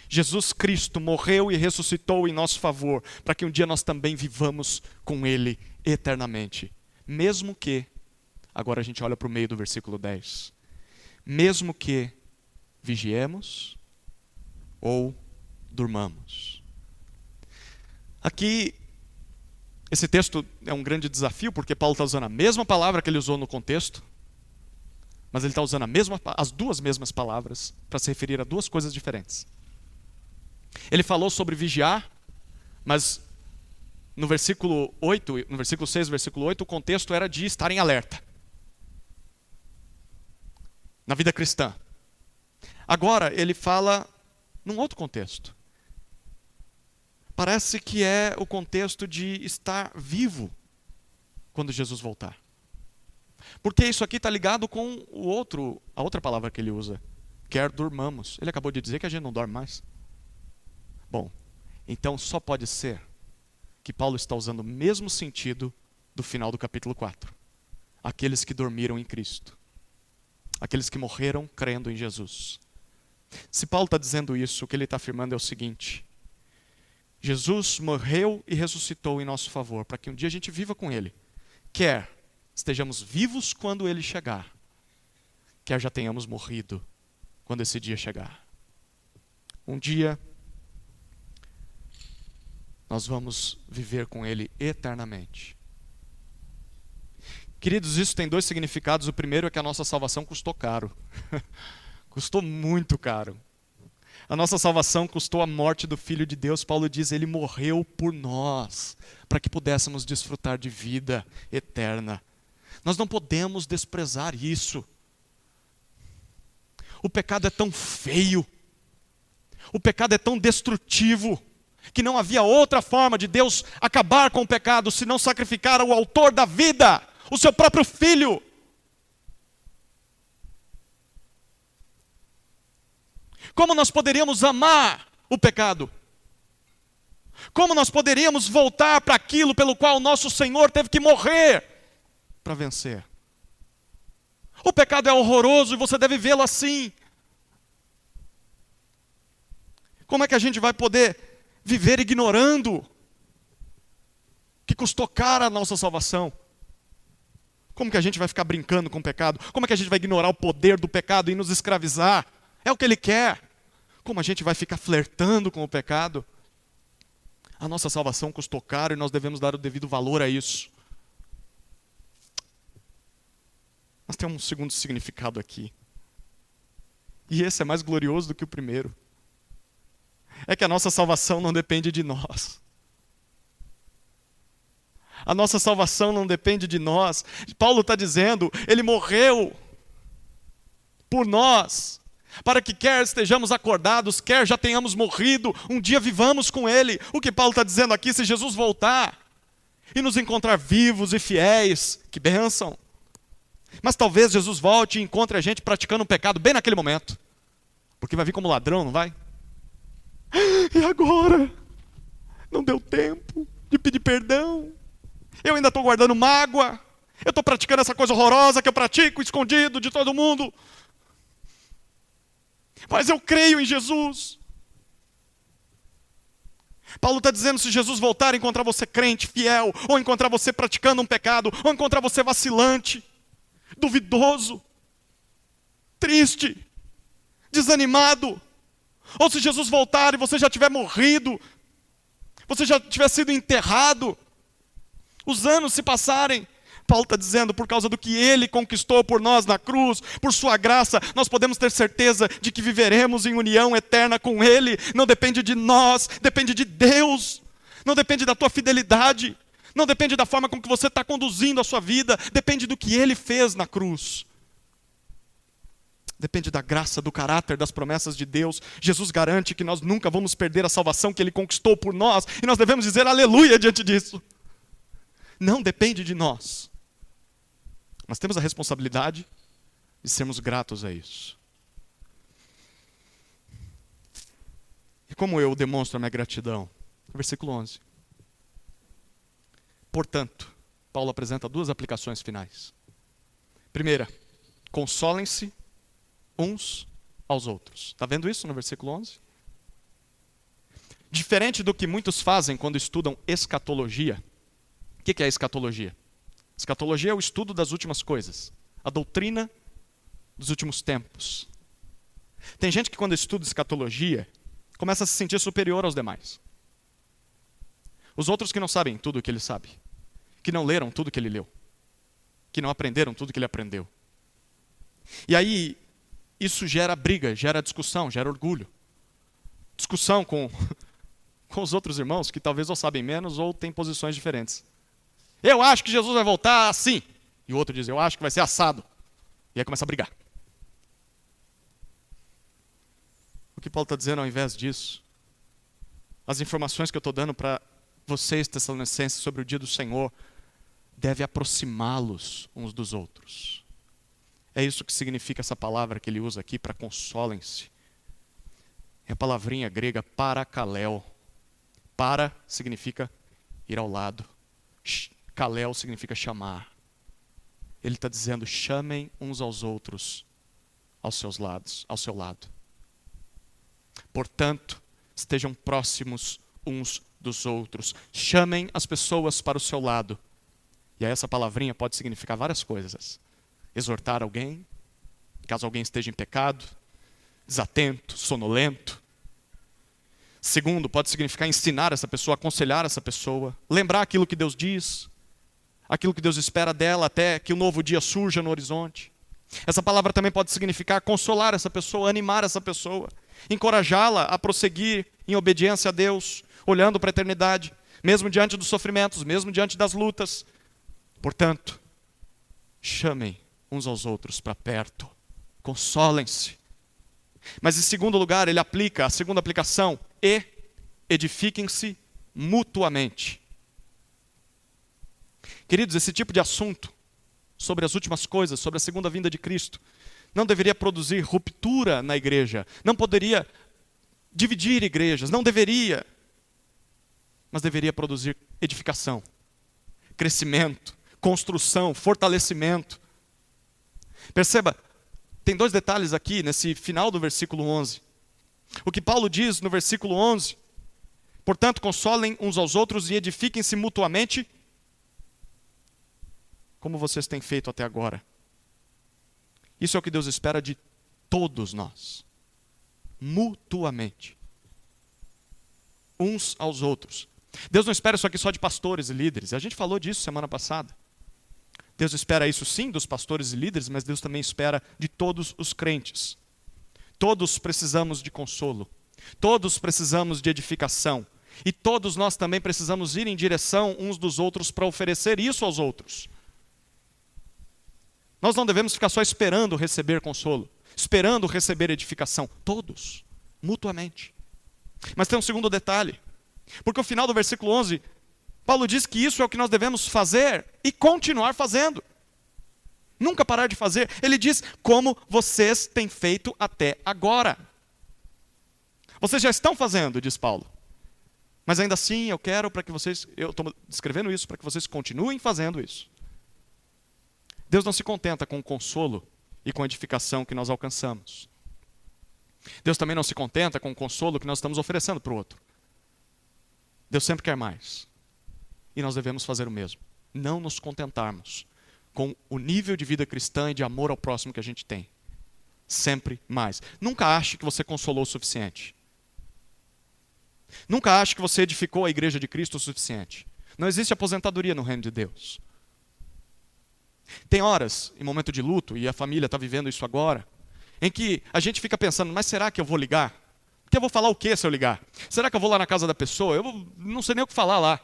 Jesus Cristo morreu e ressuscitou em nosso favor, para que um dia nós também vivamos com Ele eternamente. Mesmo que, agora a gente olha para o meio do versículo 10, mesmo que vigiemos ou durmamos. Aqui, esse texto é um grande desafio, porque Paulo está usando a mesma palavra que ele usou no contexto, mas ele está usando as duas mesmas palavras para se referir a duas coisas diferentes. Ele falou sobre vigiar, mas no versículo 8, no versículo 6, versículo 8, o contexto era de estar em alerta. Na vida cristã. Agora ele fala num outro contexto. Parece que é o contexto de estar vivo quando Jesus voltar. Porque isso aqui está ligado com a outra palavra que ele usa. Quer durmamos. Ele acabou de dizer que a gente não dorme mais. Bom, então só pode ser que Paulo está usando o mesmo sentido do final do capítulo 4. Aqueles que dormiram em Cristo. Aqueles que morreram crendo em Jesus. Se Paulo está dizendo isso, o que ele está afirmando é o seguinte: Jesus morreu e ressuscitou em nosso favor, para que um dia a gente viva com Ele. Quer estejamos vivos quando Ele chegar, quer já tenhamos morrido quando esse dia chegar. Um dia nós vamos viver com Ele eternamente. Queridos, isso tem dois significados. O primeiro é que a nossa salvação custou caro. Custou muito caro. A nossa salvação custou a morte do Filho de Deus. Paulo diz, Ele morreu por nós, para que pudéssemos desfrutar de vida eterna. Nós não podemos desprezar isso. O pecado é tão feio, o pecado é tão destrutivo, que não havia outra forma de Deus acabar com o pecado, senão sacrificar o autor da vida, o seu próprio Filho. Como nós poderíamos amar o pecado? Como nós poderíamos voltar para aquilo pelo qual o nosso Senhor teve que morrer para vencer? O pecado é horroroso e você deve vê-lo assim. Como é que a gente vai poder viver ignorando que custou cara a nossa salvação? Como que a gente vai ficar brincando com o pecado? Como é que a gente vai ignorar o poder do pecado e nos escravizar? É o que ele quer. Como a gente vai ficar flertando com o pecado? A nossa salvação custou caro e nós devemos dar o devido valor a isso. Mas tem um segundo significado aqui. E esse é mais glorioso do que o primeiro. É que a nossa salvação não depende de nós. A nossa salvação não depende de nós. Paulo está dizendo, Ele morreu por nós, para que quer estejamos acordados, quer já tenhamos morrido, um dia vivamos com Ele. O que Paulo está dizendo aqui, se Jesus voltar e nos encontrar vivos e fiéis, que bênção. Mas talvez Jesus volte e encontre a gente praticando um pecado bem naquele momento. Porque vai vir como ladrão, não vai? E agora? Não deu tempo de pedir perdão. Eu ainda estou guardando mágoa. Eu estou praticando essa coisa horrorosa que eu pratico escondido de todo mundo. Mas eu creio em Jesus. Paulo está dizendo, se Jesus voltar e encontrar você crente, fiel, ou encontrar você praticando um pecado, ou encontrar você vacilante, duvidoso, triste, desanimado, ou se Jesus voltar e você já tiver morrido, você já tiver sido enterrado, os anos se passarem, Paulo está dizendo, por causa do que Ele conquistou por nós na cruz, por sua graça, nós podemos ter certeza de que viveremos em união eterna com Ele. Não depende de nós, depende de Deus. Não depende da tua fidelidade, não depende da forma com que você está conduzindo a sua vida, depende do que Ele fez na cruz. Depende da graça, do caráter, das promessas de Deus. Jesus garante que nós nunca vamos perder a salvação que Ele conquistou por nós, e nós devemos dizer aleluia diante disso. Não depende de nós. Nós temos a responsabilidade de sermos gratos a isso. E como eu demonstro a minha gratidão? Versículo 11. Portanto, Paulo apresenta duas aplicações finais. Primeira, consolem-se uns aos outros. Está vendo isso no versículo 11? Diferente do que muitos fazem quando estudam escatologia. O que é a escatologia? Escatologia é o estudo das últimas coisas, a doutrina dos últimos tempos. Tem gente que quando estuda escatologia, começa a se sentir superior aos demais. Os outros que não sabem tudo o que ele sabe, que não leram tudo o que ele leu, que não aprenderam tudo o que ele aprendeu. E aí, isso gera briga, gera discussão, gera orgulho. Discussão com os outros irmãos que talvez ou sabem menos ou têm posições diferentes. Eu acho que Jesus vai voltar assim. E o outro diz, eu acho que vai ser assado. E aí começa a brigar. O que Paulo está dizendo ao invés disso? As informações que eu estou dando para vocês, Tessalonicenses, sobre o dia do Senhor, deve aproximá-los uns dos outros. É isso que significa essa palavra que ele usa aqui para consolem-se. É a palavrinha grega parakaleo. Para significa ir ao lado. Kaleo significa chamar. Ele está dizendo, chamem uns aos outros aos seus lados, ao seu lado. Portanto, estejam próximos uns dos outros. Chamem as pessoas para o seu lado. E aí essa palavrinha pode significar várias coisas. Exortar alguém, caso alguém esteja em pecado, desatento, sonolento. Segundo, pode significar ensinar essa pessoa, aconselhar essa pessoa, lembrar aquilo que Deus diz, aquilo que Deus espera dela até que um novo dia surja no horizonte. Essa palavra também pode significar consolar essa pessoa, animar essa pessoa, encorajá-la a prosseguir em obediência a Deus, olhando para a eternidade, mesmo diante dos sofrimentos, mesmo diante das lutas. Portanto, chamem uns aos outros para perto, consolem-se. Mas em segundo lugar, ele aplica, a segunda aplicação, e edifiquem-se mutuamente. Queridos, esse tipo de assunto, sobre as últimas coisas, sobre a segunda vinda de Cristo, não deveria produzir ruptura na igreja, não poderia dividir igrejas, não deveria, mas deveria produzir edificação, crescimento, construção, fortalecimento. Perceba, tem dois detalhes aqui nesse final do versículo 11. O que Paulo diz no versículo 11, portanto, consolem uns aos outros e edifiquem-se mutuamente, como vocês têm feito até agora. Isso é o que Deus espera de todos nós. Mutuamente. Uns aos outros. Deus não espera isso aqui só de pastores e líderes. A gente falou disso semana passada. Deus espera isso sim dos pastores e líderes, mas Deus também espera de todos os crentes. Todos precisamos de consolo. Todos precisamos de edificação. E todos nós também precisamos ir em direção uns dos outros para oferecer isso aos outros. Nós não devemos ficar só esperando receber consolo, esperando receber edificação. Todos, mutuamente. Mas tem um segundo detalhe. Porque o final do versículo 11, Paulo diz que isso é o que nós devemos fazer e continuar fazendo. Nunca parar de fazer. Ele diz, como vocês têm feito até agora. Vocês já estão fazendo, diz Paulo. Mas ainda assim, eu estou descrevendo isso para que vocês continuem fazendo isso. Deus não se contenta com o consolo e com a edificação que nós alcançamos. Deus também não se contenta com o consolo que nós estamos oferecendo para o outro. Deus sempre quer mais. E nós devemos fazer o mesmo. Não nos contentarmos com o nível de vida cristã e de amor ao próximo que a gente tem. Sempre mais. Nunca ache que você consolou o suficiente. Nunca ache que você edificou a igreja de Cristo o suficiente. Não existe aposentadoria no reino de Deus. Tem horas, em momento de luto, e a família está vivendo isso agora, em que a gente fica pensando, mas será que eu vou ligar? Porque eu vou falar o que se eu ligar? Será que eu vou lá na casa da pessoa? Eu não sei nem o que falar lá.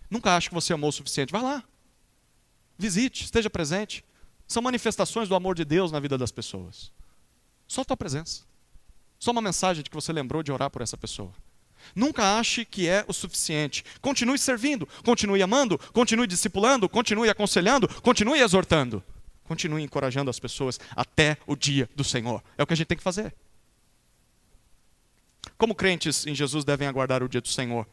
Nunca acho que você amou o suficiente. Vai lá. Visite, esteja presente. São manifestações do amor de Deus na vida das pessoas. Só a tua presença. Só uma mensagem de que você lembrou de orar por essa pessoa. Nunca ache que é o suficiente. Continue servindo, continue amando, continue discipulando, continue aconselhando, continue exortando. Continue encorajando as pessoas até o dia do Senhor. É o que a gente tem que fazer. Como crentes em Jesus devem aguardar o dia do Senhor?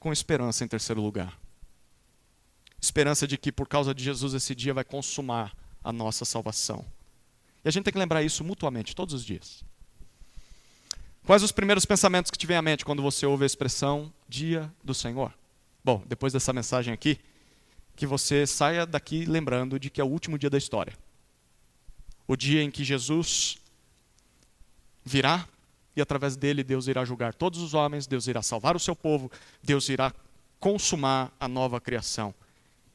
Com esperança em terceiro lugar. Esperança de que por causa de Jesus esse dia vai consumar a nossa salvação. E a gente tem que lembrar isso mutuamente, todos os dias. Quais os primeiros pensamentos que te vêm à mente quando você ouve a expressão Dia do Senhor? Bom, depois dessa mensagem aqui, que você saia daqui lembrando de que é o último dia da história. O dia em que Jesus virá e através dele Deus irá julgar todos os homens, Deus irá salvar o seu povo, Deus irá consumar a nova criação.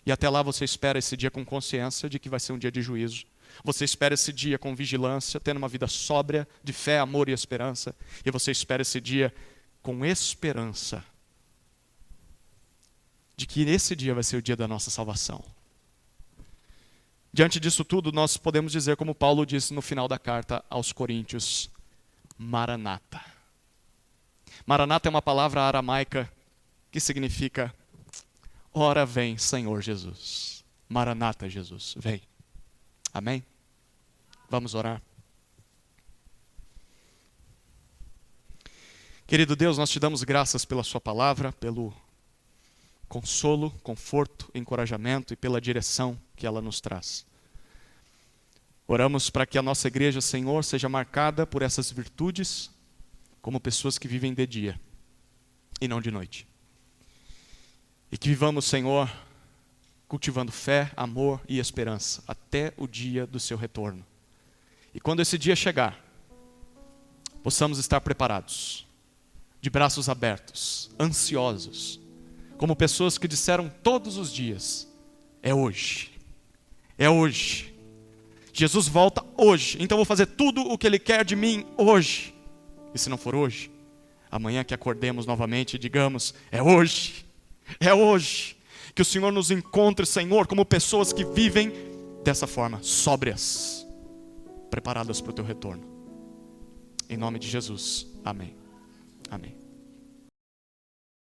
E até lá você espera esse dia com consciência de que vai ser um dia de juízo. Você espera esse dia com vigilância, tendo uma vida sóbria, de fé, amor e esperança. E você espera esse dia com esperança de que esse dia vai ser o dia da nossa salvação. Diante disso tudo, nós podemos dizer, como Paulo disse no final da carta aos Coríntios, Maranata. Maranata é uma palavra aramaica que significa ora vem, Senhor Jesus. Maranata, Jesus, vem. Amém? Vamos orar. Querido Deus, nós te damos graças pela sua palavra, pelo consolo, conforto, encorajamento e pela direção que ela nos traz. Oramos para que a nossa igreja, Senhor, seja marcada por essas virtudes, como pessoas que vivem de dia e não de noite. E que vivamos, Senhor, cultivando fé, amor e esperança até o dia do seu retorno. E quando esse dia chegar, possamos estar preparados, de braços abertos, ansiosos, como pessoas que disseram todos os dias, é hoje, é hoje. Jesus volta hoje, então eu vou fazer tudo o que Ele quer de mim hoje. E se não for hoje, amanhã que acordemos novamente e digamos, é hoje, é hoje. Que o Senhor nos encontre, Senhor, como pessoas que vivem dessa forma, sóbrias, preparadas para o teu retorno. Em nome de Jesus, amém. Amém.